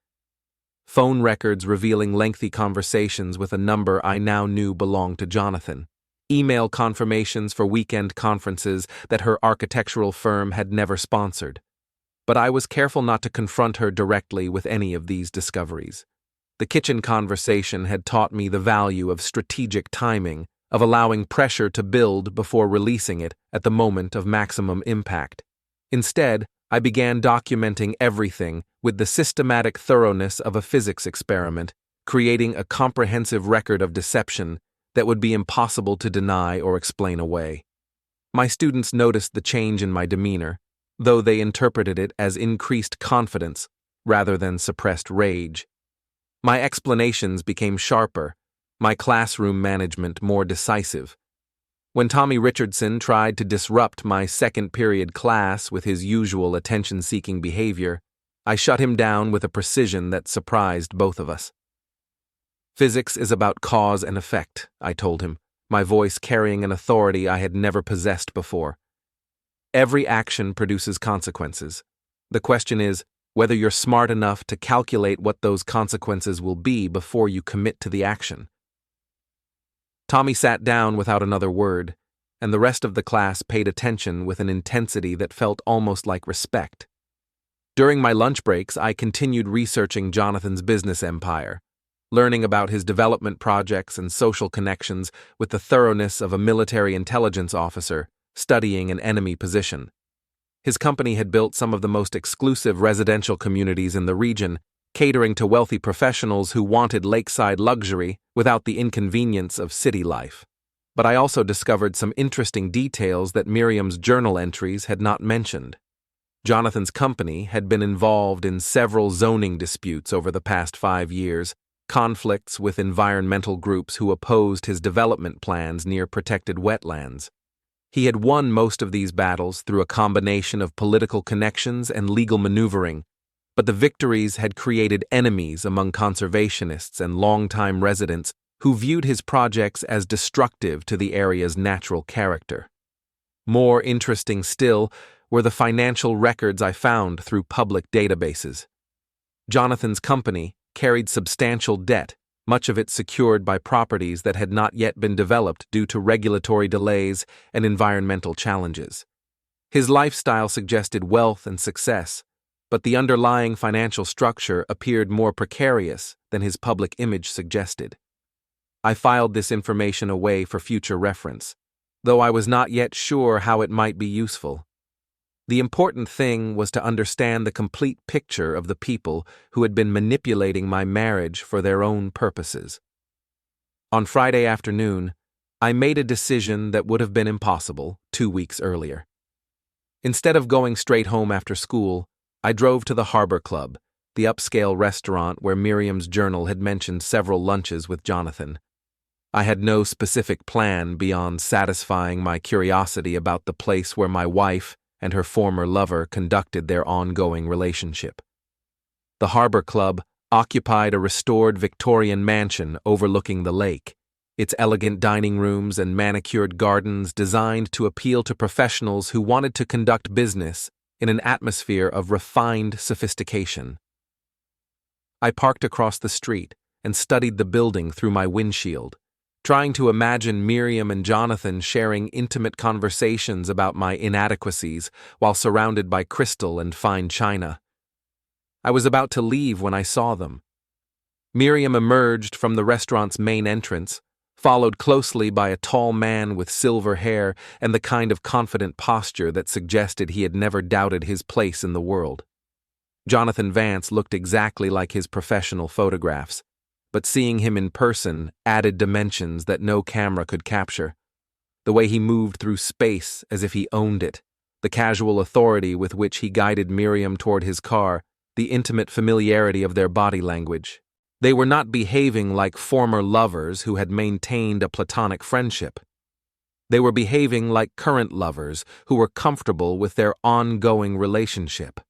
Phone records revealing lengthy conversations with a number I now knew belonged to Jonathan. Email confirmations for weekend conferences that her architectural firm had never sponsored. But I was careful not to confront her directly with any of these discoveries. The kitchen conversation had taught me the value of strategic timing, of allowing pressure to build before releasing it at the moment of maximum impact. Instead, I began documenting everything with the systematic thoroughness of a physics experiment, creating a comprehensive record of deception that would be impossible to deny or explain away. My students noticed the change in my demeanor, though they interpreted it as increased confidence rather than suppressed rage. My explanations became sharper, my classroom management more decisive. When Tommy Richardson tried to disrupt my second period class with his usual attention-seeking behavior, I shut him down with a precision that surprised both of us. Physics is about cause and effect, I told him, my voice carrying an authority I had never possessed before. Every action produces consequences. The question is whether you're smart enough to calculate what those consequences will be before you commit to the action. Tommy sat down without another word, and the rest of the class paid attention with an intensity that felt almost like respect. During my lunch breaks, I continued researching Jonathan's business empire, learning about his development projects and social connections with the thoroughness of a military intelligence officer studying an enemy position. His company had built some of the most exclusive residential communities in the region, catering to wealthy professionals who wanted lakeside luxury without the inconvenience of city life. But I also discovered some interesting details that Miriam's journal entries had not mentioned. Jonathan's company had been involved in several zoning disputes over the past 5 years, conflicts with environmental groups who opposed his development plans near protected wetlands. He had won most of these battles through a combination of political connections and legal maneuvering, but the victories had created enemies among conservationists and longtime residents who viewed his projects as destructive to the area's natural character. More interesting still were the financial records I found through public databases. Jonathan's company carried substantial debt, much of it secured by properties that had not yet been developed due to regulatory delays and environmental challenges. His lifestyle suggested wealth and success, but the underlying financial structure appeared more precarious than his public image suggested. I filed this information away for future reference, though I was not yet sure how it might be useful. The important thing was to understand the complete picture of the people who had been manipulating my marriage for their own purposes. On Friday afternoon, I made a decision that would have been impossible 2 weeks earlier. Instead of going straight home after school, I drove to the Harbor Club, the upscale restaurant where Miriam's journal had mentioned several lunches with Jonathan. I had no specific plan beyond satisfying my curiosity about the place where my wife and her former lover conducted their ongoing relationship. The Harbor Club occupied a restored Victorian mansion overlooking the lake, its elegant dining rooms and manicured gardens designed to appeal to professionals who wanted to conduct business in an atmosphere of refined sophistication. I parked across the street and studied the building through my windshield, trying to imagine Miriam and Jonathan sharing intimate conversations about my inadequacies while surrounded by crystal and fine china. I was about to leave when I saw them. Miriam emerged from the restaurant's main entrance, followed closely by a tall man with silver hair and the kind of confident posture that suggested he had never doubted his place in the world. Jonathan Vance looked exactly like his professional photographs, but seeing him in person added dimensions that no camera could capture. The way he moved through space as if he owned it, the casual authority with which he guided Miriam toward his car, the intimate familiarity of their body language. They were not behaving like former lovers who had maintained a platonic friendship. They were behaving like current lovers who were comfortable with their ongoing relationship.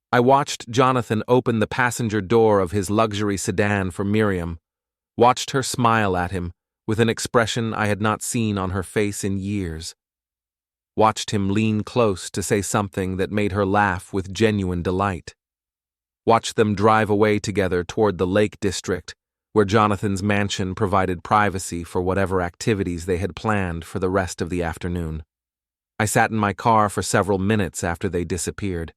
I watched Jonathan open the passenger door of his luxury sedan for Miriam, watched her smile at him with an expression I had not seen on her face in years, watched him lean close to say something that made her laugh with genuine delight. Watched them drive away together toward the Lake District, where Jonathan's mansion provided privacy for whatever activities they had planned for the rest of the afternoon. I sat in my car for several minutes after they disappeared,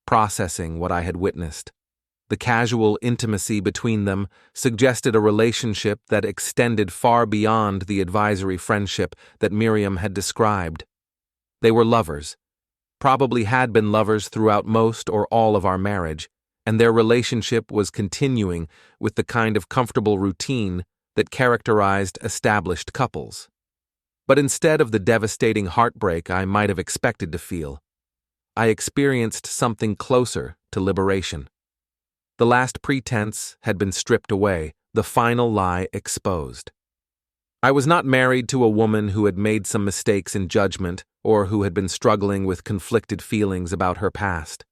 processing what I had witnessed. The casual intimacy between them suggested a relationship that extended far beyond the advisory friendship that Miriam had described. They were lovers, probably had been lovers throughout most or all of our marriage, and their relationship was continuing with the kind of comfortable routine that characterized established couples. But instead of the devastating heartbreak I might have expected to feel, I experienced something closer to liberation. The last pretense had been stripped away, the final lie exposed. I was not married to a woman who had made some mistakes in judgment or who had been struggling with conflicted feelings about her past.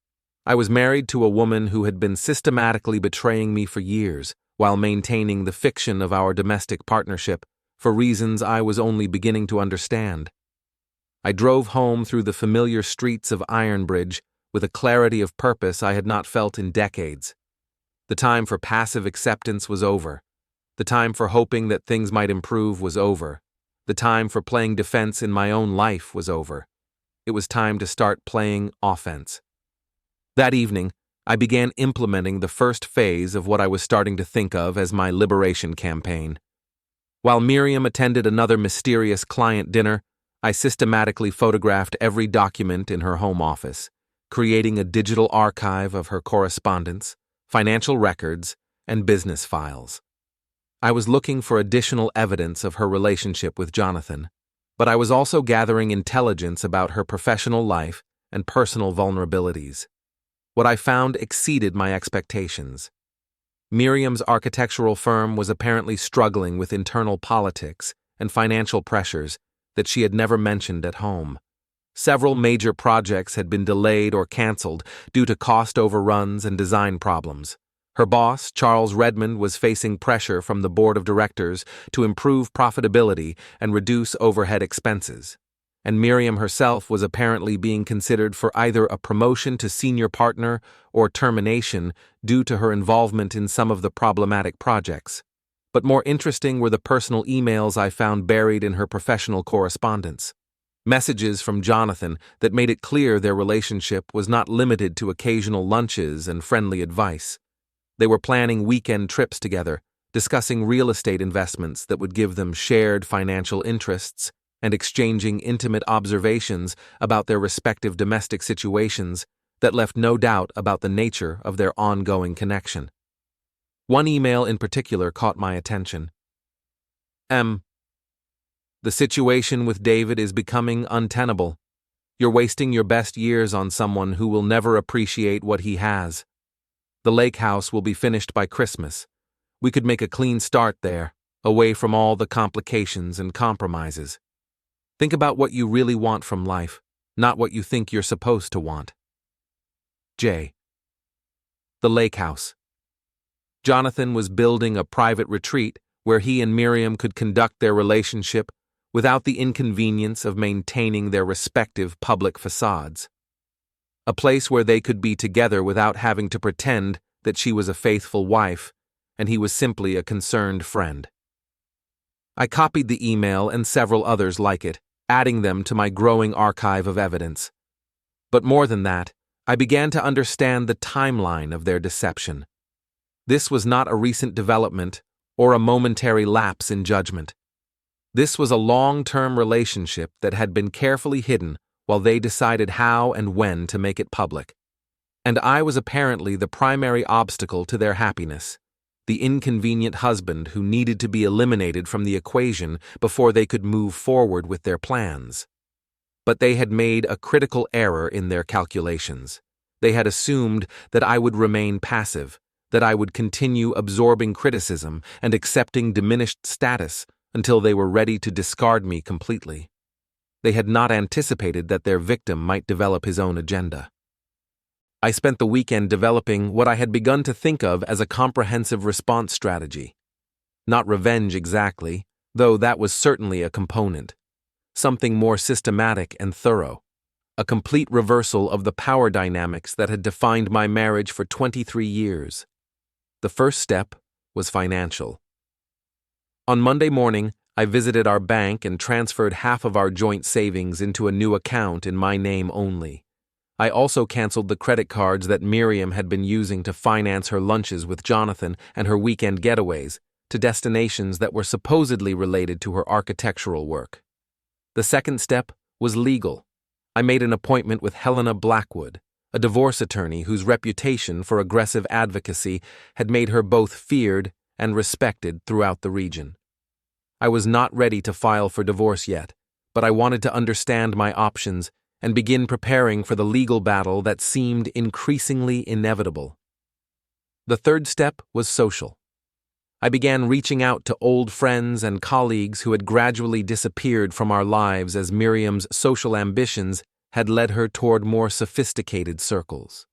I was married to a woman who had been systematically betraying me for years, while maintaining the fiction of our domestic partnership for reasons I was only beginning to understand. I drove home through the familiar streets of Ironbridge with a clarity of purpose I had not felt in decades. The time for passive acceptance was over. The time for hoping that things might improve was over. The time for playing defense in my own life was over. It was time to start playing offense. That evening, I began implementing the first phase of what I was starting to think of as my liberation campaign. While Miriam attended another mysterious client dinner, I systematically photographed every document in her home office, creating a digital archive of her correspondence, financial records, and business files. I was looking for additional evidence of her relationship with Jonathan, but I was also gathering intelligence about her professional life and personal vulnerabilities. What I found exceeded my expectations. Miriam's architectural firm was apparently struggling with internal politics and financial pressures that she had never mentioned at home. Several major projects had been delayed or canceled due to cost overruns and design problems. Her boss, Charles Redmond, was facing pressure from the board of directors to improve profitability and reduce overhead expenses. And Miriam herself was apparently being considered for either a promotion to senior partner or termination due to her involvement in some of the problematic projects. But more interesting were the personal emails I found buried in her professional correspondence. Messages from Jonathan that made it clear their relationship was not limited to occasional lunches and friendly advice. They were planning weekend trips together, discussing real estate investments that would give them shared financial interests, and exchanging intimate observations about their respective domestic situations that left no doubt about the nature of their ongoing connection. One email in particular caught my attention. The situation with David is becoming untenable. You're wasting your best years on someone who will never appreciate what he has. The lake house will be finished by Christmas. We could make a clean start there, away from all the complications and compromises. Think about what you really want from life, not what you think you're supposed to want. J. The lake house. Jonathan was building a private retreat where he and Miriam could conduct their relationship without the inconvenience of maintaining their respective public facades. A place where they could be together without having to pretend that she was a faithful wife and he was simply a concerned friend. I copied the email and several others like it, adding them to my growing archive of evidence. But more than that, I began to understand the timeline of their deception. This was not a recent development or a momentary lapse in judgment. This was a long-term relationship that had been carefully hidden while they decided how and when to make it public. And I was apparently the primary obstacle to their happiness, the inconvenient husband who needed to be eliminated from the equation before they could move forward with their plans. But they had made a critical error in their calculations. They had assumed that I would remain passive, that I would continue absorbing criticism and accepting diminished status until they were ready to discard me completely. They had not anticipated that their victim might develop his own agenda. I spent the weekend developing what I had begun to think of as a comprehensive response strategy. Not revenge exactly, though that was certainly a component. Something more systematic and thorough. A complete reversal of the power dynamics that had defined my marriage for 23 years. The first step was financial. On Monday morning, I visited our bank and transferred half of our joint savings into a new account in my name only. I also canceled the credit cards that Miriam had been using to finance her lunches with Jonathan and her weekend getaways to destinations that were supposedly related to her architectural work. The second step was legal. I made an appointment with Helena Blackwood, a divorce attorney whose reputation for aggressive advocacy had made her both feared and respected throughout the region. I was not ready to file for divorce yet, but I wanted to understand my options and begin preparing for the legal battle that seemed increasingly inevitable. The third step was social. I began reaching out to old friends and colleagues who had gradually disappeared from our lives as Miriam's social ambitions had led her toward more sophisticated circles.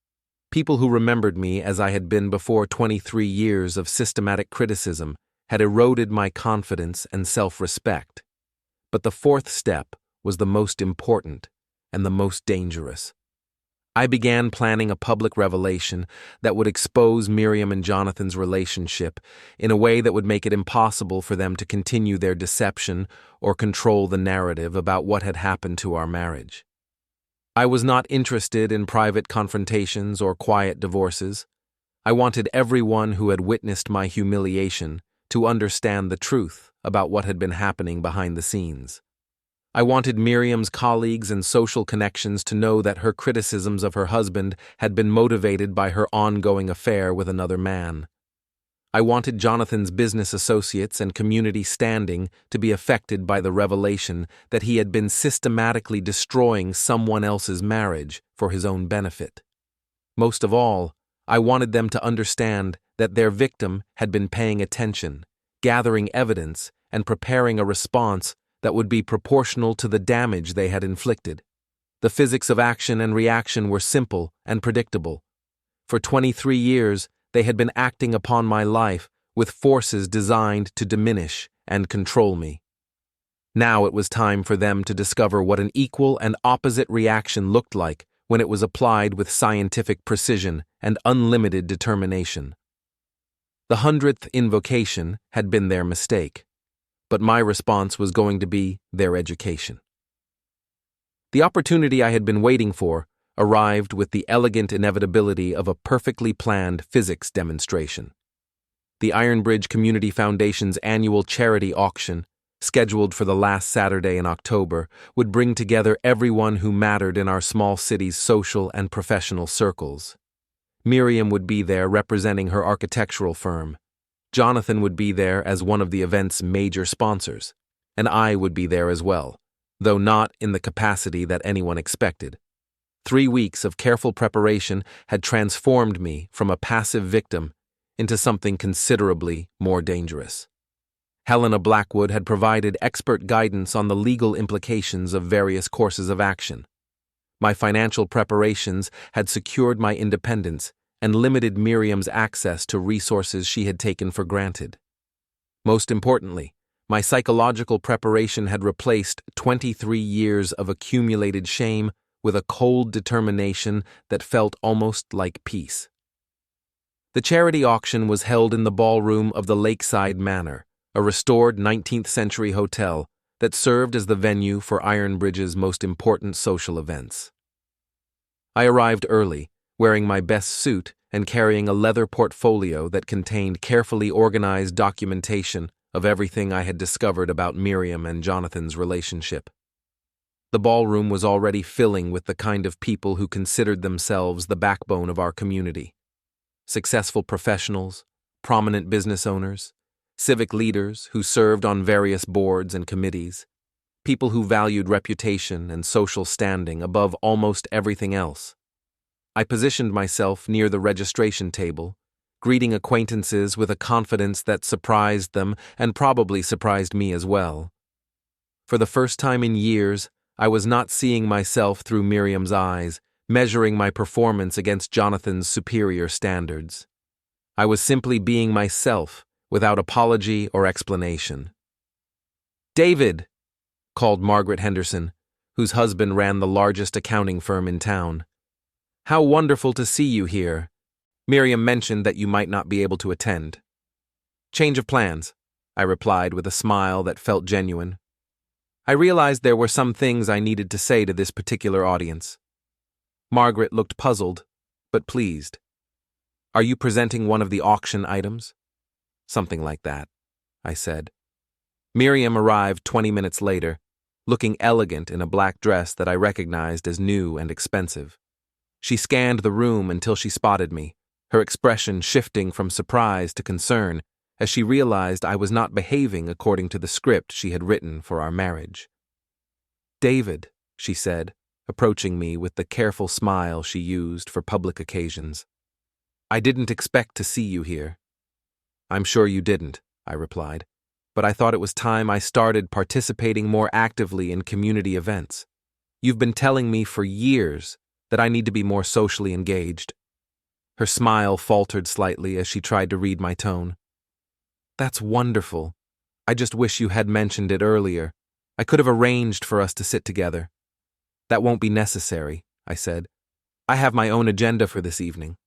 People who remembered me as I had been before 23 years of systematic criticism had eroded my confidence and self-respect. But the fourth step was the most important and the most dangerous. I began planning a public revelation that would expose Miriam and Jonathan's relationship in a way that would make it impossible for them to continue their deception or control the narrative about what had happened to our marriage. I was not interested in private confrontations or quiet divorces. I wanted everyone who had witnessed my humiliation to understand the truth about what had been happening behind the scenes. I wanted Miriam's colleagues and social connections to know that her criticisms of her husband had been motivated by her ongoing affair with another man. I wanted Jonathan's business associates and community standing to be affected by the revelation that he had been systematically destroying someone else's marriage for his own benefit. Most of all, I wanted them to understand that their victim had been paying attention, gathering evidence, and preparing a response that would be proportional to the damage they had inflicted. The physics of action and reaction were simple and predictable. For 23 years, they had been acting upon my life with forces designed to diminish and control me. Now it was time for them to discover what an equal and opposite reaction looked like when it was applied with scientific precision and unlimited determination. The 100th invocation had been their mistake, but my response was going to be their education. The opportunity I had been waiting for arrived with the elegant inevitability of a perfectly planned physics demonstration. The Ironbridge Community Foundation's annual charity auction, scheduled for the last Saturday in October, would bring together everyone who mattered in our small city's social and professional circles. Miriam would be there representing her architectural firm. Jonathan would be there as one of the event's major sponsors, and I would be there as well, though not in the capacity that anyone expected. 3 weeks of careful preparation had transformed me from a passive victim into something considerably more dangerous. Helena Blackwood had provided expert guidance on the legal implications of various courses of action. My financial preparations had secured my independence and limited Miriam's access to resources she had taken for granted. Most importantly, my psychological preparation had replaced 23 years of accumulated shame with a cold determination that felt almost like peace. The charity auction was held in the ballroom of the Lakeside Manor, a restored 19th-century hotel that served as the venue for Ironbridge's most important social events. I arrived early, wearing my best suit and carrying a leather portfolio that contained carefully organized documentation of everything I had discovered about Miriam and Jonathan's relationship. The ballroom was already filling with the kind of people who considered themselves the backbone of our community. Successful professionals, prominent business owners, civic leaders who served on various boards and committees, people who valued reputation and social standing above almost everything else. I positioned myself near the registration table, greeting acquaintances with a confidence that surprised them and probably surprised me as well. For the first time in years, I was not seeing myself through Miriam's eyes, measuring my performance against Jonathan's superior standards. I was simply being myself, without apology or explanation. "David," called Margaret Henderson, whose husband ran the largest accounting firm in town. "How wonderful to see you here. Miriam mentioned that you might not be able to attend." "Change of plans," I replied with a smile that felt genuine. I realized there were some things I needed to say to this particular audience. Margaret looked puzzled, but pleased. "Are you presenting one of the auction items?" "Something like that," I said. Miriam arrived 20 minutes later, looking elegant in a black dress that I recognized as new and expensive. She scanned the room until she spotted me, her expression shifting from surprise to concern as she realized I was not behaving according to the script she had written for our marriage. "David," she said, approaching me with the careful smile she used for public occasions. "I didn't expect to see you here." "I'm sure you didn't," I replied, "but I thought it was time I started participating more actively in community events. You've been telling me for years that I need to be more socially engaged." Her smile faltered slightly as she tried to read my tone. "That's wonderful. I just wish you had mentioned it earlier. I could have arranged for us to sit together." "That won't be necessary," I said. "I have my own agenda for this evening."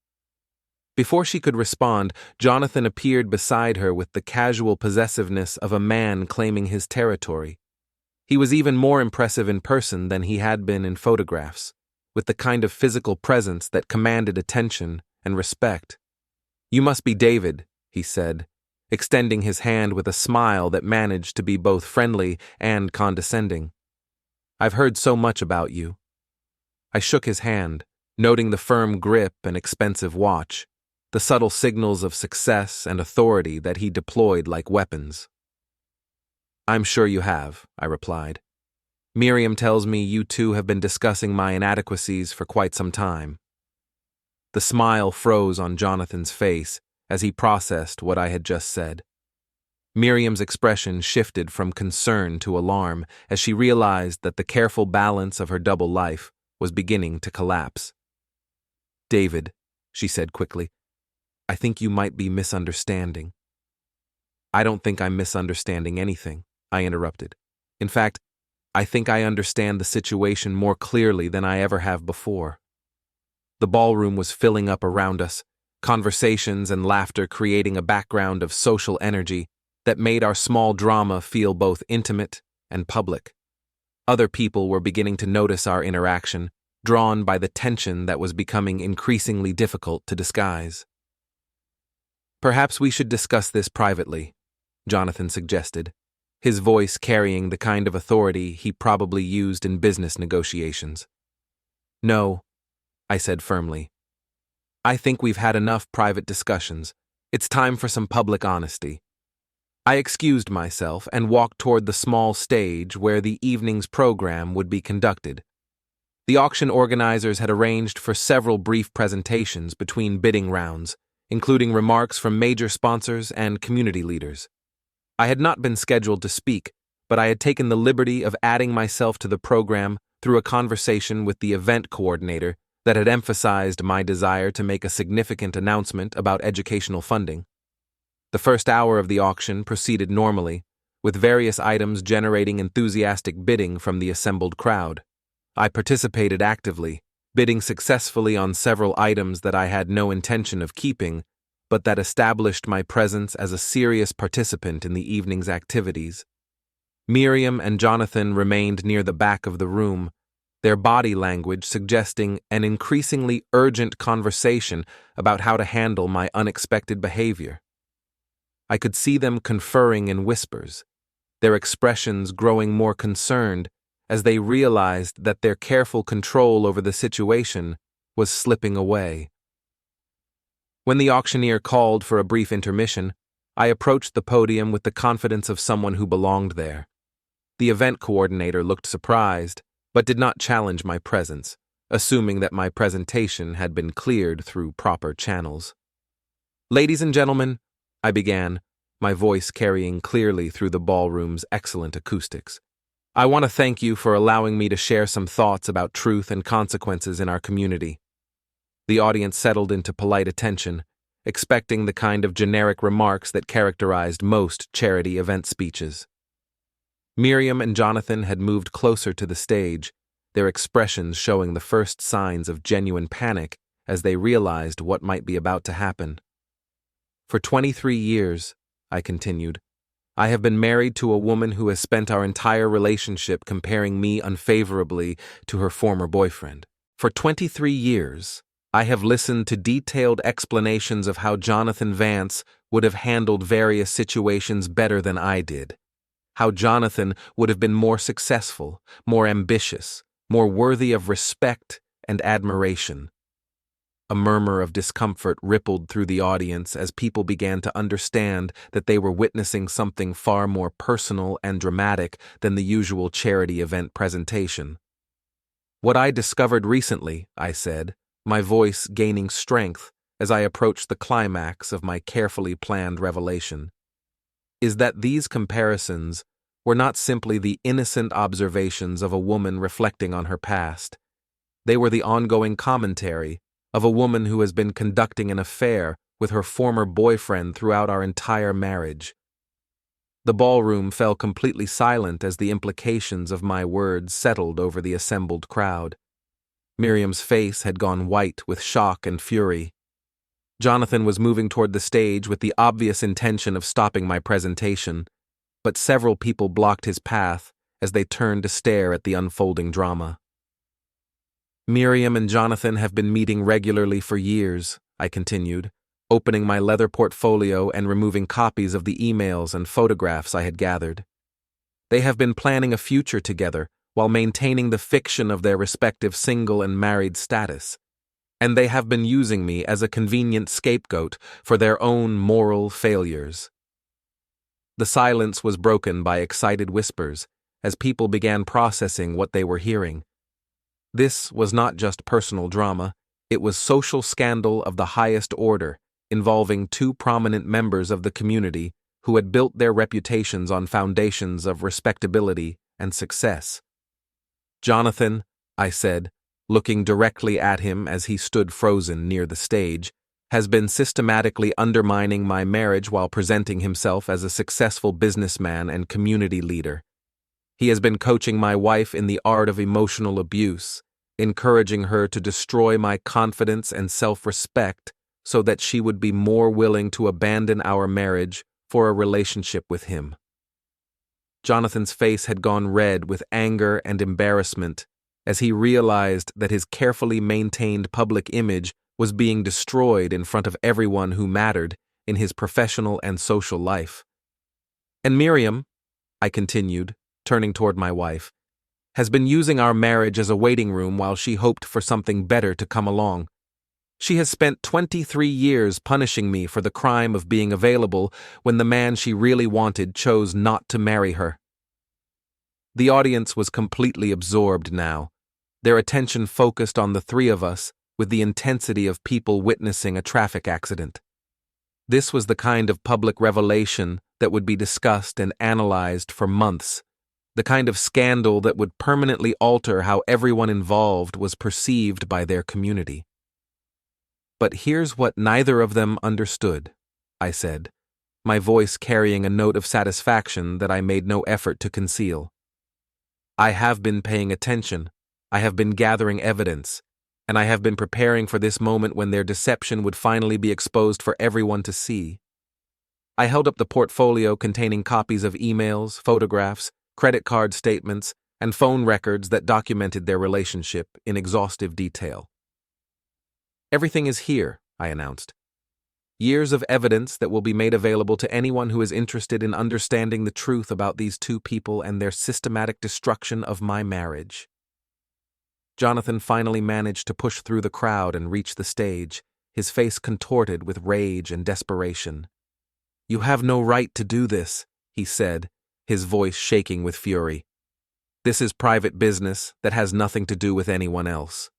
Before she could respond, Jonathan appeared beside her with the casual possessiveness of a man claiming his territory. He was even more impressive in person than he had been in photographs, with the kind of physical presence that commanded attention and respect. "You must be David," he said, extending his hand with a smile that managed to be both friendly and condescending. "I've heard so much about you." I shook his hand, noting the firm grip and expensive watch, the subtle signals of success and authority that he deployed like weapons. "I'm sure you have," I replied. "Miriam tells me you two have been discussing my inadequacies for quite some time." The smile froze on Jonathan's face as he processed what I had just said. Miriam's expression shifted from concern to alarm as she realized that the careful balance of her double life was beginning to collapse. "David," she said quickly, "I think you might be misunderstanding." "I don't think I'm misunderstanding anything," I interrupted. "In fact, I think I understand the situation more clearly than I ever have before." The ballroom was filling up around us, conversations and laughter creating a background of social energy that made our small drama feel both intimate and public. Other people were beginning to notice our interaction, drawn by the tension that was becoming increasingly difficult to disguise. "Perhaps we should discuss this privately," Jonathan suggested, his voice carrying the kind of authority he probably used in business negotiations. "No," I said firmly. "I think we've had enough private discussions. It's time for some public honesty." I excused myself and walked toward the small stage where the evening's program would be conducted. The auction organizers had arranged for several brief presentations between bidding rounds, including remarks from major sponsors and community leaders. I had not been scheduled to speak, but I had taken the liberty of adding myself to the program through a conversation with the event coordinator that had emphasized my desire to make a significant announcement about educational funding. The first hour of the auction proceeded normally, with various items generating enthusiastic bidding from the assembled crowd. I participated actively, bidding successfully on several items that I had no intention of keeping, but that established my presence as a serious participant in the evening's activities. Miriam and Jonathan remained near the back of the room, their body language suggesting an increasingly urgent conversation about how to handle my unexpected behavior. I could see them conferring in whispers, their expressions growing more concerned as they realized that their careful control over the situation was slipping away. When the auctioneer called for a brief intermission, I approached the podium with the confidence of someone who belonged there. The event coordinator looked surprised, but did not challenge my presence, assuming that my presentation had been cleared through proper channels. "Ladies and gentlemen," I began, my voice carrying clearly through the ballroom's excellent acoustics, "I want to thank you for allowing me to share some thoughts about truth and consequences in our community." The audience settled into polite attention, expecting the kind of generic remarks that characterized most charity event speeches. Miriam and Jonathan had moved closer to the stage, their expressions showing the first signs of genuine panic as they realized what might be about to happen. "For 23 years, I continued, I have been married to a woman who has spent our entire relationship comparing me unfavorably to her former boyfriend. For 23 years, I have listened to detailed explanations of how Jonathan Vance would have handled various situations better than I did, how Jonathan would have been more successful, more ambitious, more worthy of respect and admiration. A murmur of discomfort rippled through the audience as people began to understand that they were witnessing something far more personal and dramatic than the usual charity event presentation. "What I discovered recently," I said, my voice gaining strength as I approached the climax of my carefully planned revelation, "is that these comparisons were not simply the innocent observations of a woman reflecting on her past. They were the ongoing commentary of a woman who has been conducting an affair with her former boyfriend throughout our entire marriage. The ballroom fell completely silent as the implications of my words settled over the assembled crowd. Miriam's face had gone white with shock and fury. Jonathan was moving toward the stage with the obvious intention of stopping my presentation, but several people blocked his path as they turned to stare at the unfolding drama. Miriam and Jonathan have been meeting regularly for years, I continued, opening my leather portfolio and removing copies of the emails and photographs I had gathered. They have been planning a future together while maintaining the fiction of their respective single and married status, and they have been using me as a convenient scapegoat for their own moral failures. The silence was broken by excited whispers as people began processing what they were hearing. This was not just personal drama, it was social scandal of the highest order, involving two prominent members of the community who had built their reputations on foundations of respectability and success. "Jonathan," I said, looking directly at him as he stood frozen near the stage, "has been systematically undermining my marriage while presenting himself as a successful businessman and community leader. He has been coaching my wife in the art of emotional abuse, encouraging her to destroy my confidence and self-respect so that she would be more willing to abandon our marriage for a relationship with him." Jonathan's face had gone red with anger and embarrassment as he realized that his carefully maintained public image was being destroyed in front of everyone who mattered in his professional and social life. "And Miriam," I continued, turning toward my wife, "has been using our marriage as a waiting room while she hoped for something better to come along. She has spent 23 years punishing me for the crime of being available when the man she really wanted chose not to marry her." The audience was completely absorbed now, their attention focused on the three of us with the intensity of people witnessing a traffic accident. This was the kind of public revelation that would be discussed and analyzed for months, the kind of scandal that would permanently alter how everyone involved was perceived by their community. "But here's what neither of them understood," I said, my voice carrying a note of satisfaction that I made no effort to conceal. "I have been paying attention, I have been gathering evidence, and I have been preparing for this moment when their deception would finally be exposed for everyone to see." I held up the portfolio containing copies of emails, photographs, credit card statements, and phone records that documented their relationship in exhaustive detail. "Everything is here," I announced. "Years of evidence that will be made available to anyone who is interested in understanding the truth about these two people and their systematic destruction of my marriage." Jonathan finally managed to push through the crowd and reach the stage, his face contorted with rage and desperation. "You have no right to do this," he said, his voice shaking with fury. "This is private business that has nothing to do with anyone else."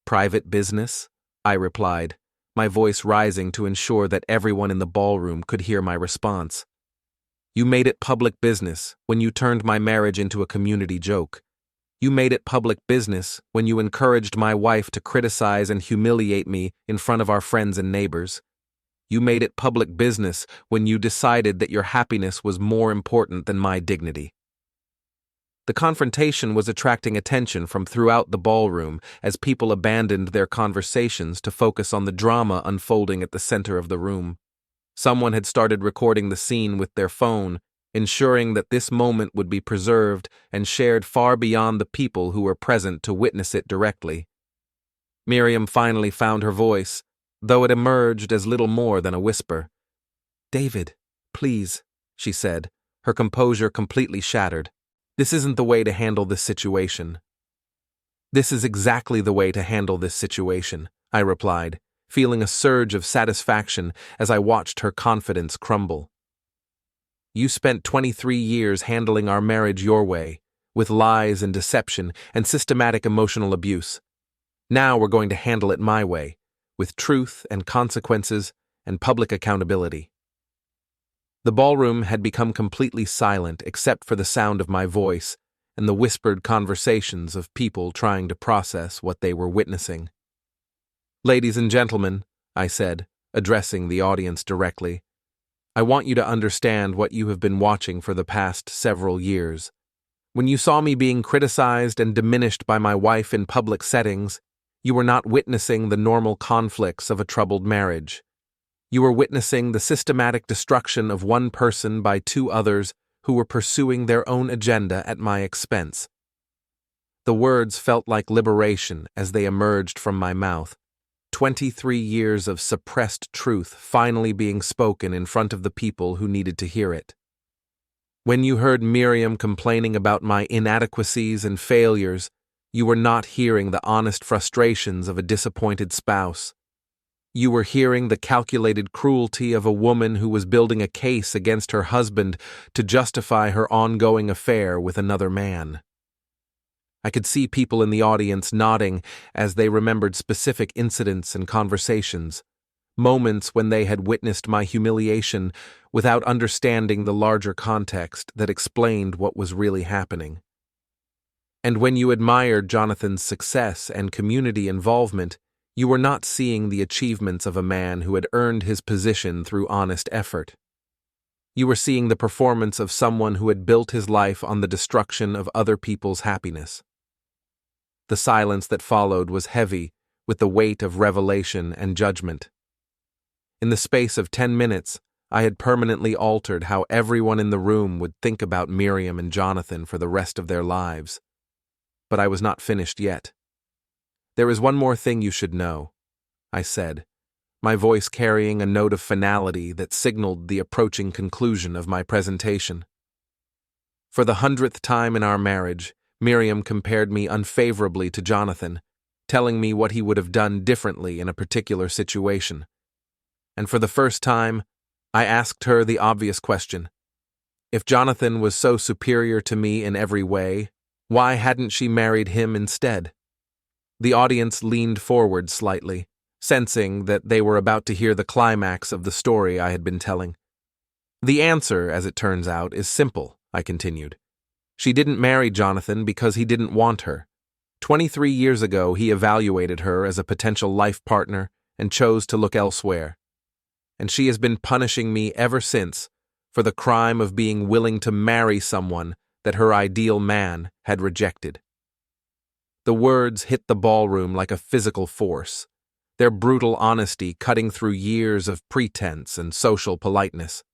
"Private business?" I replied, my voice rising to ensure that everyone in the ballroom could hear my response. "You made it public business when you turned my marriage into a community joke. You made it public business when you encouraged my wife to criticize and humiliate me in front of our friends and neighbors. You made it public business when you decided that your happiness was more important than my dignity." The confrontation was attracting attention from throughout the ballroom as people abandoned their conversations to focus on the drama unfolding at the center of the room. Someone had started recording the scene with their phone, ensuring that this moment would be preserved and shared far beyond the people who were present to witness it directly. Miriam finally found her voice, though it emerged as little more than a whisper. "David, please," she said, her composure completely shattered. "This isn't the way to handle this situation." "This is exactly the way to handle this situation," I replied, feeling a surge of satisfaction as I watched her confidence crumble. "You spent 23 years handling our marriage your way, with lies and deception and systematic emotional abuse. Now we're going to handle it my way, with truth and consequences and public accountability." The ballroom had become completely silent except for the sound of my voice and the whispered conversations of people trying to process what they were witnessing. "Ladies and gentlemen," I said, addressing the audience directly, "I want you to understand what you have been watching for the past several years. When you saw me being criticized and diminished by my wife in public settings, you were not witnessing the normal conflicts of a troubled marriage. You were witnessing the systematic destruction of one person by two others who were pursuing their own agenda at my expense." The words felt like liberation as they emerged from my mouth. 23 years of suppressed truth finally being spoken in front of the people who needed to hear it. When you heard Miriam complaining about my inadequacies and failures, you were not hearing the honest frustrations of a disappointed spouse. You were hearing the calculated cruelty of a woman who was building a case against her husband to justify her ongoing affair with another man. I could see people in the audience nodding as they remembered specific incidents and conversations, moments when they had witnessed my humiliation without understanding the larger context that explained what was really happening. And when you admired Jonathan's success and community involvement, you were not seeing the achievements of a man who had earned his position through honest effort. You were seeing the performance of someone who had built his life on the destruction of other people's happiness. The silence that followed was heavy with the weight of revelation and judgment. In the space of 10 minutes, I had permanently altered how everyone in the room would think about Miriam and Jonathan for the rest of their lives. But I was not finished yet. "There is one more thing you should know," I said, my voice carrying a note of finality that signaled the approaching conclusion of my presentation. For the 100th time in our marriage, Miriam compared me unfavorably to Jonathan, telling me what he would have done differently in a particular situation. And for the first time, I asked her the obvious question. If Jonathan was so superior to me in every way, why hadn't she married him instead? The audience leaned forward slightly, sensing that they were about to hear the climax of the story I had been telling. "The answer, as it turns out, is simple," I continued. "She didn't marry Jonathan because he didn't want her. 23 years ago, he evaluated her as a potential life partner and chose to look elsewhere. And she has been punishing me ever since for the crime of being willing to marry someone that her ideal man had rejected." The words hit the ballroom like a physical force, their brutal honesty cutting through years of pretense and social politeness.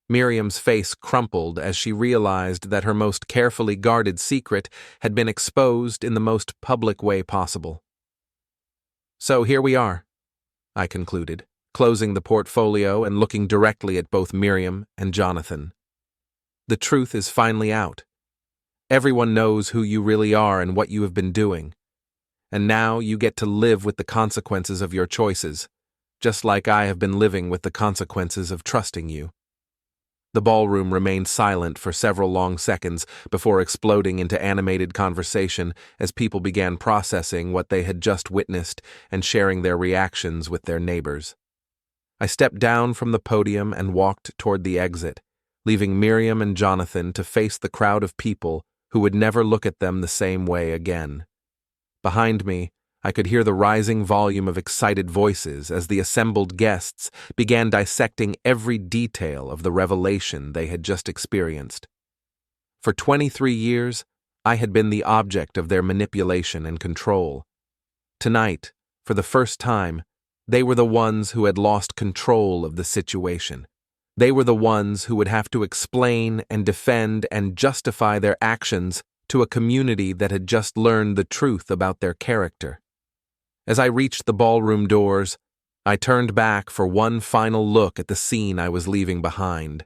Miriam's face crumpled as she realized that her most carefully guarded secret had been exposed in the most public way possible. "So here we are," I concluded, closing the portfolio and looking directly at both Miriam and Jonathan. "The truth is finally out. Everyone knows who you really are and what you have been doing. And now you get to live with the consequences of your choices, just like I have been living with the consequences of trusting you." The ballroom remained silent for several long seconds before exploding into animated conversation as people began processing what they had just witnessed and sharing their reactions with their neighbors. I stepped down from the podium and walked toward the exit, leaving Miriam and Jonathan to face the crowd of people who would never look at them the same way again. Behind me, I could hear the rising volume of excited voices as the assembled guests began dissecting every detail of the revelation they had just experienced. For 23 years, I had been the object of their manipulation and control. Tonight, for the first time, they were the ones who had lost control of the situation. They were the ones who would have to explain and defend and justify their actions to a community that had just learned the truth about their character. As I reached the ballroom doors, I turned back for one final look at the scene I was leaving behind.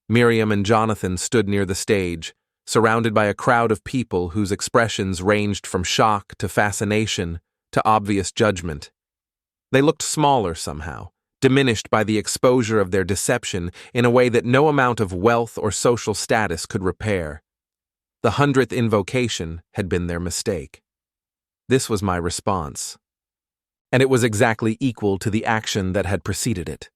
Miriam and Jonathan stood near the stage, surrounded by a crowd of people whose expressions ranged from shock to fascination to obvious judgment. They looked smaller somehow, diminished by the exposure of their deception in a way that no amount of wealth or social status could repair. The 100th invocation had been their mistake. This was my response. And it was exactly equal to the action that had preceded it.